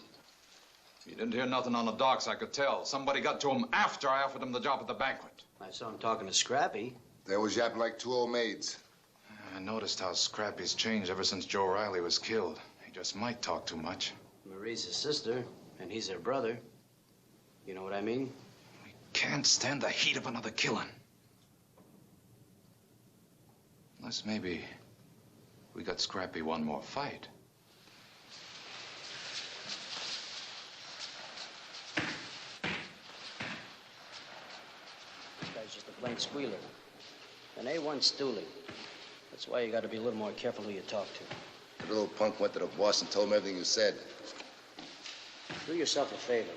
You didn't hear nothing on the docks, I could tell. Somebody got to him after I offered him the job at the banquet. I saw him talking to Scrappy. They was yapping like two old maids. I noticed how Scrappy's changed ever since Joe Riley was killed. He just might talk too much. Marie's his sister, and he's her brother. You know what I mean? Can't stand the heat of another killing. Unless maybe we got Scrappy one more fight. This guy's just a plain squealer. An A1 stoolie. That's why you got to be a little more careful who you talk to. The little punk went to the boss and told him everything you said. Do yourself a favor.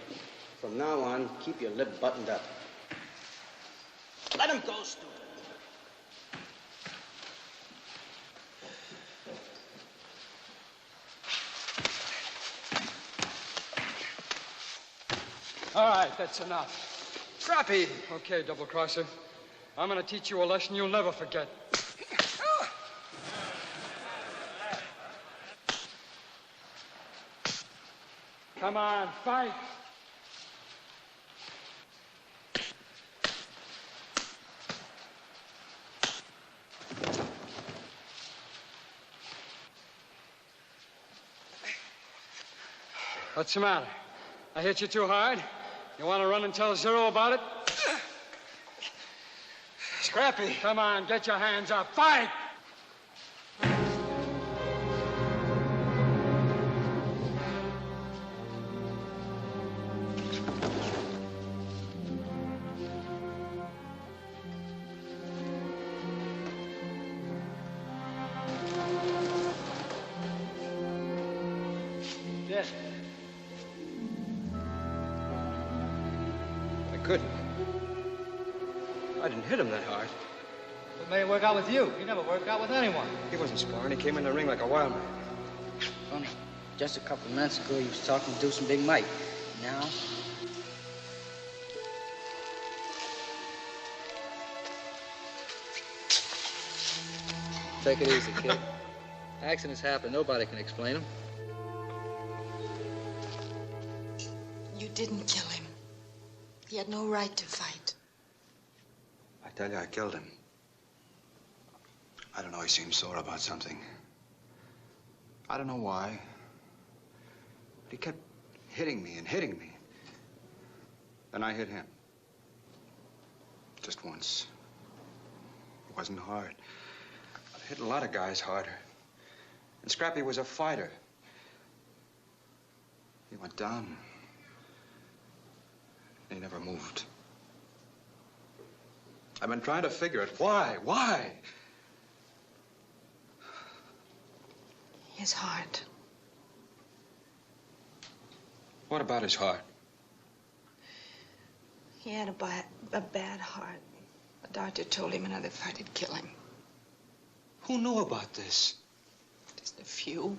From now on, keep your lip buttoned up. Let him go, stupid. All right, that's enough. Scrappy! Okay, double-crosser. I'm gonna teach you a lesson you'll never forget. Come on, fight! What's the matter? I hit you too hard? You want to run and tell Zero about it? Scrappy! Come on, get your hands up. Fight! Yes. I couldn't. I didn't hit him that hard. It may work out with you. He never worked out with anyone. He wasn't sparring. He came in the ring like a wild man. Funny. Just a couple of minutes ago, he was talking to Deuce and Big Mike. Now, take it easy, kid. Accidents happen. Nobody can explain them. You didn't kill him. He had no right to fight. I tell you, I killed him. I don't know, he seemed sore about something. I don't know why. But he kept hitting me and hitting me. Then I hit him. Just once. It wasn't hard. I hit a lot of guys harder. And Scrappy was a fighter. He went down. He never moved. I've been trying to figure it. Why? Why? His heart. What about his heart? He had a bad heart. The doctor told him another fight would kill him. Who knew about this? Just a few.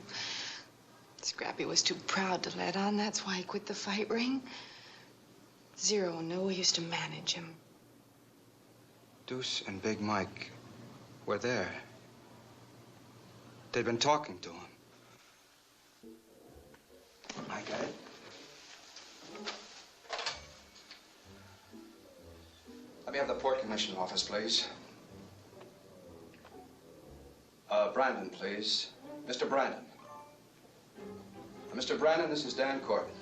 Scrappy was too proud to let on. That's why he quit the fight ring. Zero knew. He used to manage him. Deuce and Big Mike were there. They'd been talking to him. I got it. Let me have the Port Commission office, please. Brandon, please. Mr. Brandon. Mr. Brandon, this is Dan Corbett.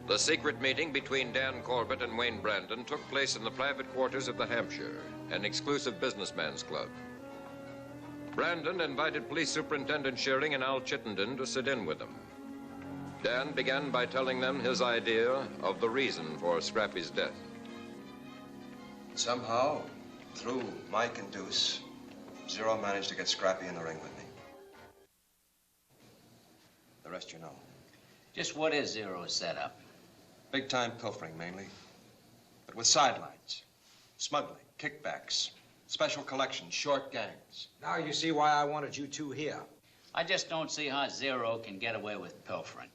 The secret meeting between Dan Corbett and Wayne Brandon took place in the private quarters of the Hampshire, an exclusive businessman's club. Brandon invited Police Superintendent Shearing and Al Chittenden to sit in with him. Dan began by telling them his idea of the reason for Scrappy's death. Somehow, through Mike and Deuce, Zero managed to get Scrappy in the ring with me. The rest you know. Just what is Zero's setup? Big-time pilfering, mainly. But with sidelines. Smuggling, kickbacks, special collections, short gangs. Now you see why I wanted you two here. I just don't see how Zero can get away with pilfering.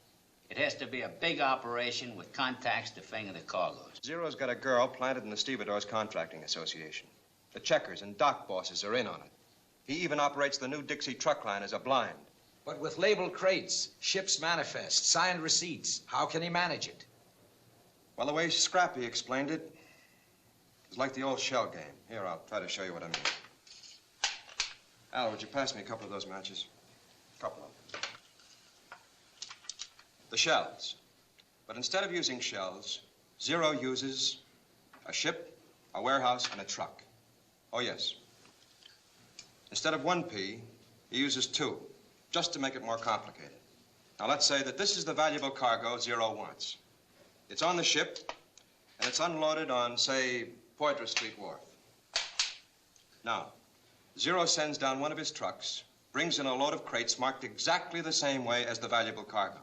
It has to be a big operation with contacts to finger the cargoes. Zero's got a girl planted in the Stevedores Contracting Association. The checkers and dock bosses are in on it. He even operates the new Dixie truck line as a blind. But with labeled crates, ship's manifest, signed receipts, how can he manage it? Well, the way Scrappy explained it, it's like the old shell game. Here, I'll try to show you what I mean. Al, would you pass me a couple of those matches? A couple of them. The shells. But instead of using shells, Zero uses a ship, a warehouse, and a truck. Oh, yes. Instead of 1 P, he uses 2, just to make it more complicated. Now, let's say that this is the valuable cargo Zero wants. It's on the ship, and it's unloaded on, say, Poitras Street Wharf. Now, Zero sends down one of his trucks, brings in a load of crates marked exactly the same way as the valuable cargo.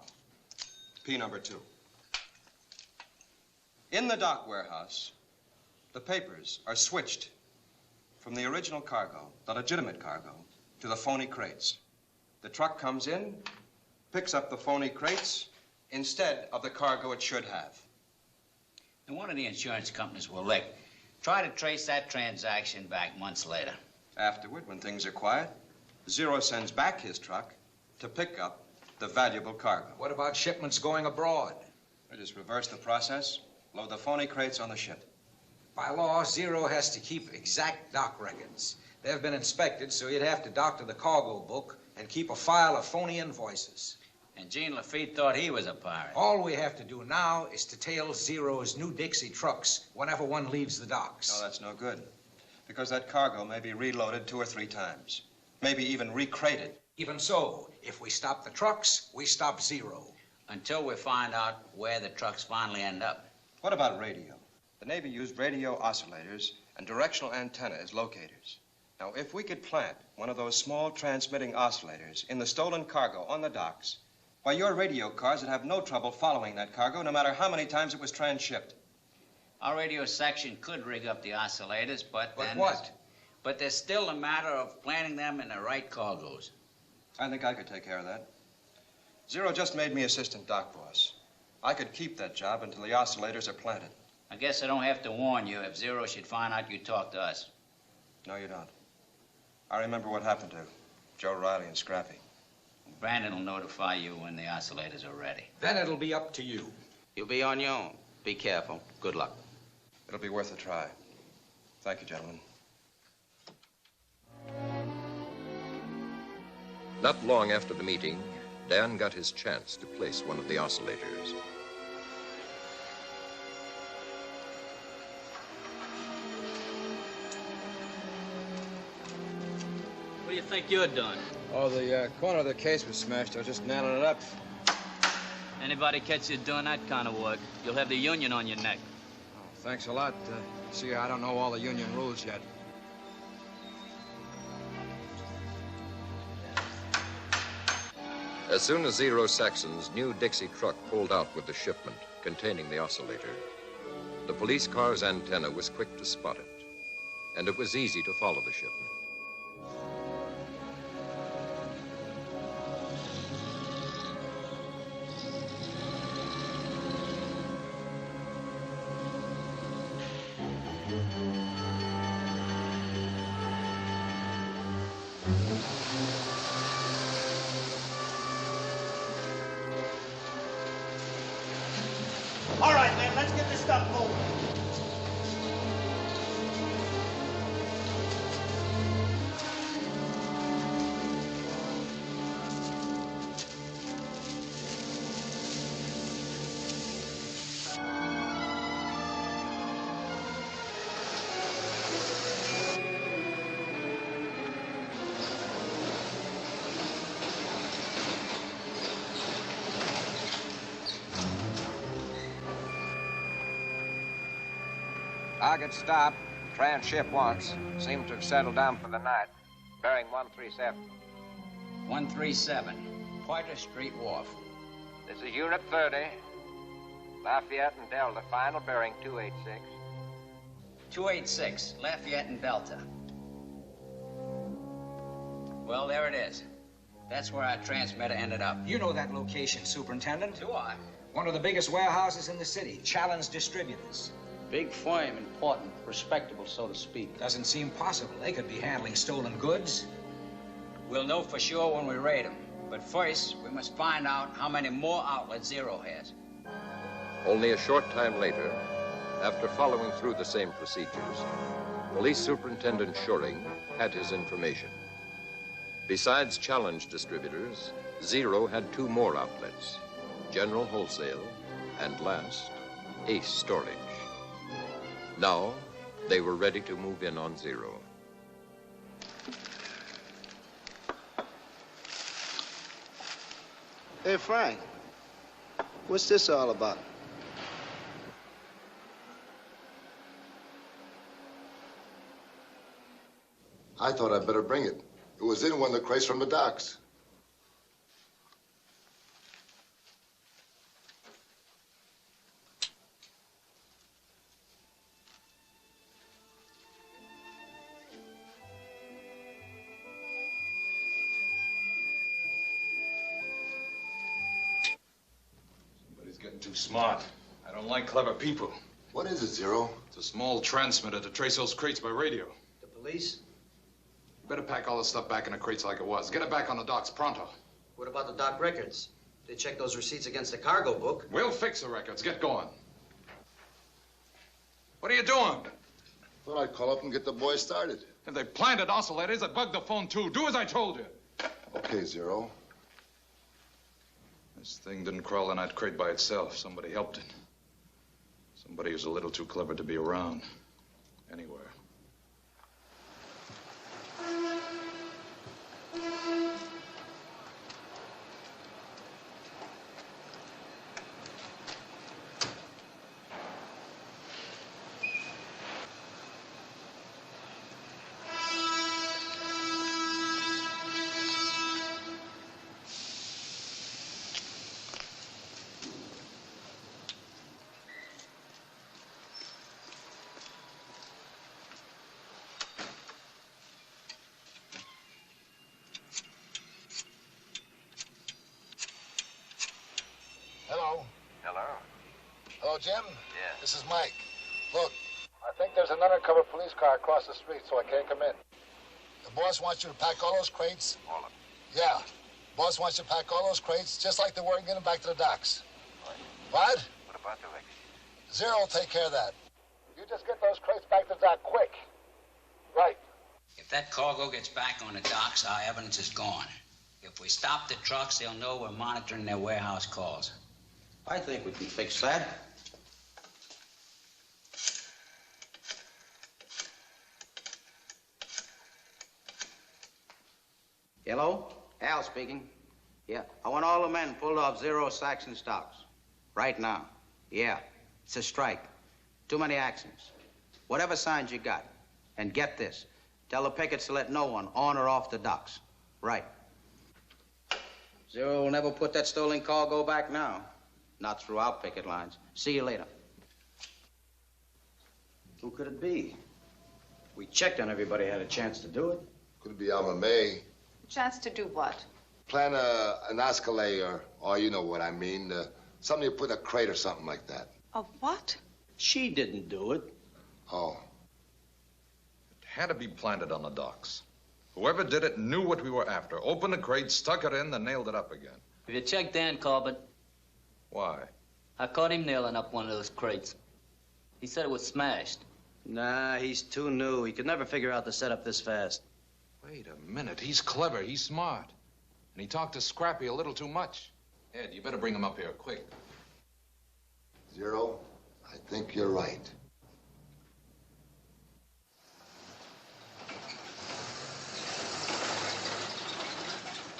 P number 2. In the dock warehouse, the papers are switched from the original cargo, the legitimate cargo, to the phony crates. The truck comes in, picks up the phony crates instead of the cargo it should have. And one of the insurance companies will lick. Try to trace that transaction back months later. Afterward, when things are quiet, Zero sends back his truck to pick up the valuable cargo. What about shipments going abroad? We just reverse the process, load the phony crates on the ship. By law, Zero has to keep exact dock records. They've been inspected, so he'd have to doctor the cargo book and keep a file of phony invoices. And Gene Lafitte thought he was a pirate. All we have to do now is to tail Zero's new Dixie trucks whenever one leaves the docks. No, that's no good. Because that cargo may be reloaded 2 or 3 times. Maybe even recrated. Even so, if we stop the trucks, we stop Zero. Until we find out where the trucks finally end up. What about radio? The Navy used radio oscillators and directional antenna as locators. Now, if we could plant one of those small transmitting oscillators in the stolen cargo on the docks, why, your radio cars would have no trouble following that cargo, no matter how many times it was transshipped. Our radio section could rig up the oscillators, but then... what? But there's still a matter of planting them in the right cargoes. I think I could take care of that. Zero just made me assistant dock boss. I could keep that job until the oscillators are planted. I guess I don't have to warn you if Zero should find out you talked to us. No, you don't. I remember what happened to Joe Riley and Scrappy. Brandon will notify you when the oscillators are ready. Then it'll be up to you. You'll be on your own. Be careful. Good luck. It'll be worth a try. Thank you, gentlemen. Not long after the meeting, Dan got his chance to place one of the oscillators. What do you think you're doing? Oh, the corner of the case was smashed. I was just nailing it up. Anybody catch you doing that kind of work, you'll have the union on your neck. Oh, thanks a lot. See, I don't know all the union rules yet. As soon as Zero Saxon's new Dixie truck pulled out with the shipment containing the oscillator, the police car's antenna was quick to spot it, and it was easy to follow the shipment. Target stopped. Transship once. Seemed to have settled down for the night. Bearing 137. 137. Pointer Street Wharf. This is Unit 30. Lafayette and Delta. Final bearing 286. 286. Lafayette and Delta. Well, there it is. That's where our transmitter ended up. You know that location, Superintendent. Do I? One of the biggest warehouses in the city, Challenge Distributors. Big firm, important, respectable, so to speak. Doesn't seem possible. They could be handling stolen goods. We'll know for sure when we raid them. But first, we must find out how many more outlets Zero has. Only a short time later, after following through the same procedures, Police Superintendent Schuring had his information. Besides Challenge Distributors, Zero had 2 more outlets, General Wholesale, and last, Ace Storage. Now, they were ready to move in on Zero. Hey, Frank, what's this all about? I thought I'd better bring it. It was in one of the crates from the docks. Somebody's getting too smart. I don't like clever people. What is it, Zero? It's a small transmitter to trace those crates by radio. The police? You better pack all this stuff back in the crates like it was. Get it back on the docks pronto. What about the dock records? They checked those receipts against the cargo book. We'll fix the records. Get going. What are you doing? Thought I'd call up and get the boys started. If they planted oscillators, I'd bug the phone too. Do as I told you. Okay, Zero. This thing didn't crawl in that crate by itself. Somebody helped it. Somebody who's a little too clever to be around. Anywhere. Hello. Hello? Hello, Jim? Yeah. This is Mike. Look, I think there's an undercover police car across the street, so I can't come in. The boss wants you to pack all those crates. All of them. Yeah. Boss wants you to pack all those crates, just like they were, and get them back to the docks. What? What about the records? Zero will take care of that. You just get those crates back to the dock quick. Right. If that cargo gets back on the docks, our evidence is gone. If we stop the trucks, they'll know we're monitoring their warehouse calls. I think we can fix that. Hello? Al speaking. Yeah, I want all the men pulled off Zero Saxon stocks. Right now. Yeah, it's a strike. Too many accidents. Whatever signs you got. And get this. Tell the pickets to let no one on or off the docks. Right. Zero will never put that stolen cargo back now. Not through our picket lines. See you later. Who could it be? We checked on everybody had a chance to do it. Could it be Alma May? Chance to do what? Plan an escalade, or you know what I mean. Something you put in a crate or something like that. A what? She didn't do it. Oh. It had to be planted on the docks. Whoever did it knew what we were after. Opened the crate, stuck it in, then nailed it up again. Have you checked Dan Corbett? Why? I caught him nailing up one of those crates. He said it was smashed. Nah, he's too new. He could never figure out the setup this fast. Wait a minute. He's clever. He's smart. And he talked to Scrappy a little too much. Ed, you better bring him up here, quick. Zero, I think you're right.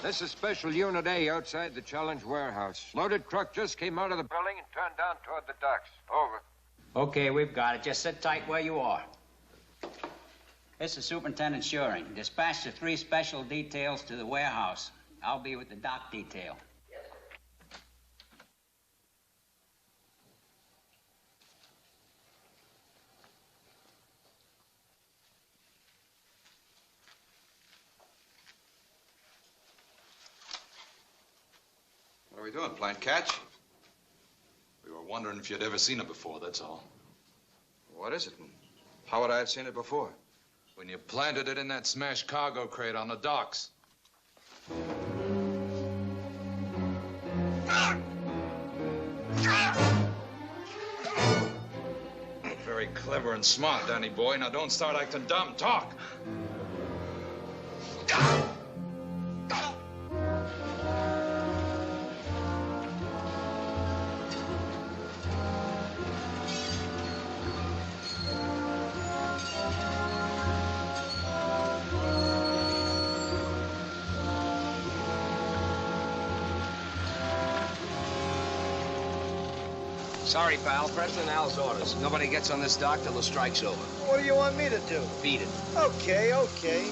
This is Special Unit A outside the Challenge warehouse. Loaded truck just came out of the building and turned down toward the docks. Over. Okay, we've got it. Just sit tight where you are. This is Superintendent Shuring. Dispatch the 3 special details to the warehouse. I'll be with the dock detail. What are we doing, playing catch? We were wondering if you'd ever seen it before, that's all. What is it? And how would I have seen it before? When you planted it in that smashed cargo crate on the docks. Very clever and smart, Danny boy. Now don't start acting dumb. Talk. Sorry, pal. President Al's orders. Nobody gets on this dock till the strike's over. What do you want me to do? Beat it. Okay, okay.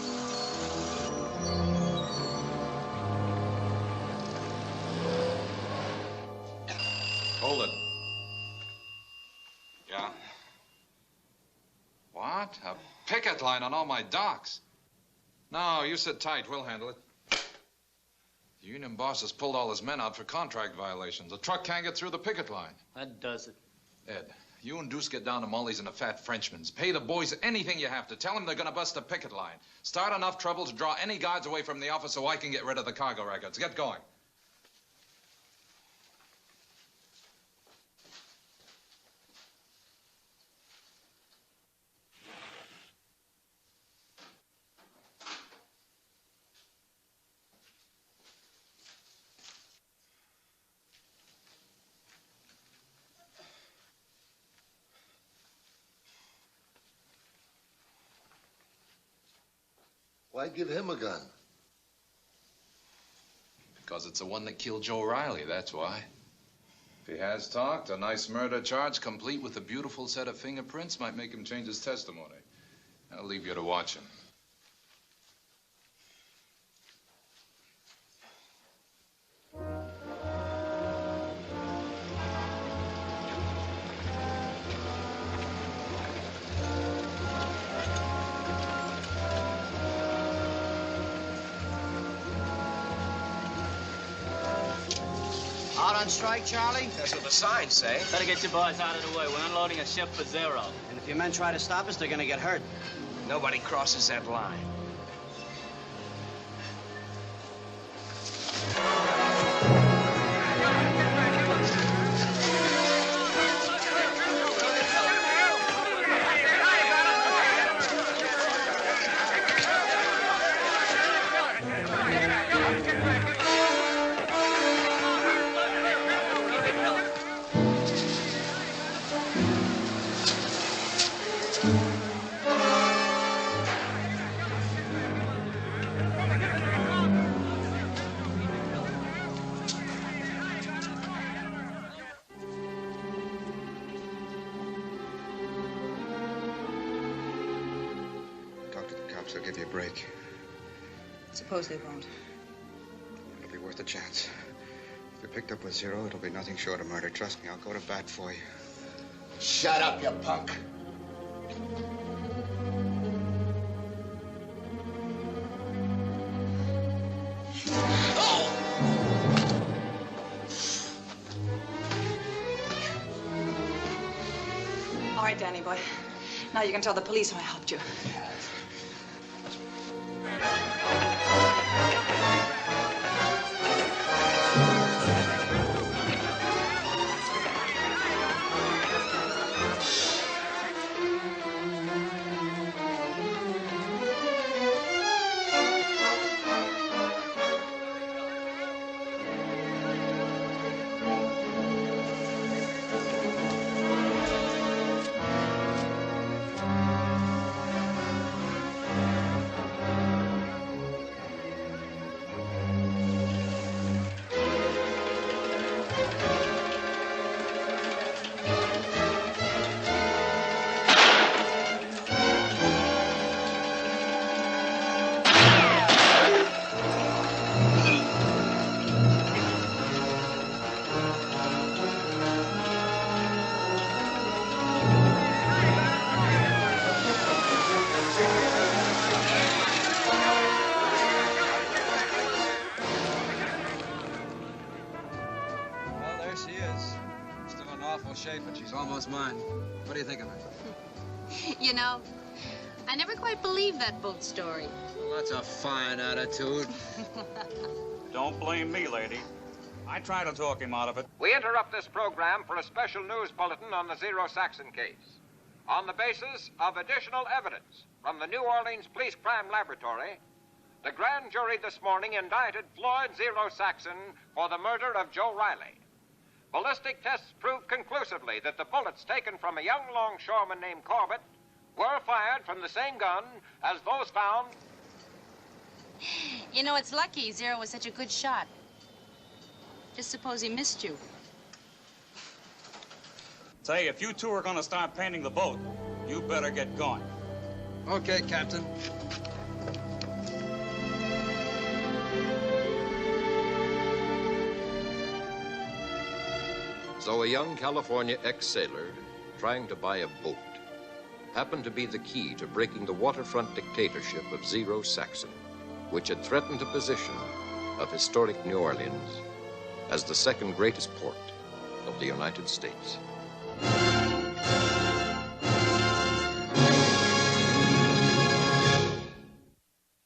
Hold it. Yeah? What? A picket line on all my docks? No, you sit tight. We'll handle it. The union boss has pulled all his men out for contract violations. The truck can't get through the picket line. That does it. Ed, you and Deuce get down to Molly's and the Fat Frenchman's. Pay the boys anything you have to. Tell them they're going to bust the picket line. Start enough trouble to draw any guards away from the office so I can get rid of the cargo records. Get going. Why give him a gun? Because it's the one that killed Joe Riley, that's why. If he has talked, a nice murder charge complete with a beautiful set of fingerprints might make him change his testimony. I'll leave you to watch him. Out on strike, Charlie? That's what the signs say. Better get your boys out of the way. We're unloading a ship for Zero. And if your men try to stop us, they're gonna get hurt. Nobody crosses that line. They'll give you a break. Suppose they won't. It'll be worth a chance. If you're picked up with Zero, it'll be nothing short of murder. Trust me, I'll go to bat for you. Shut up, you punk. All right, Danny boy. Now you can tell the police how I helped you. shape, and she's almost mine. What do you think of her? You know, I never quite believed that boat story. Well, that's a fine attitude. Don't blame me, lady. I tried to talk him out of it. We interrupt this program for a special news bulletin on the Zero Saxon case. On the basis of additional evidence from the New Orleans Police Crime Laboratory, the grand jury this morning indicted Floyd Zero Saxon for the murder of Joe Riley. Ballistic tests proved conclusively that the bullets taken from a young longshoreman named Corbett were fired from the same gun as those found. You know, it's lucky Zero was such a good shot. Just suppose he missed you. Say, if you two are gonna start painting the boat, you better get going. Okay, Captain. So a young California ex-sailor trying to buy a boat happened to be the key to breaking the waterfront dictatorship of Zero Saxon, which had threatened the position of historic New Orleans as the second greatest port of the United States.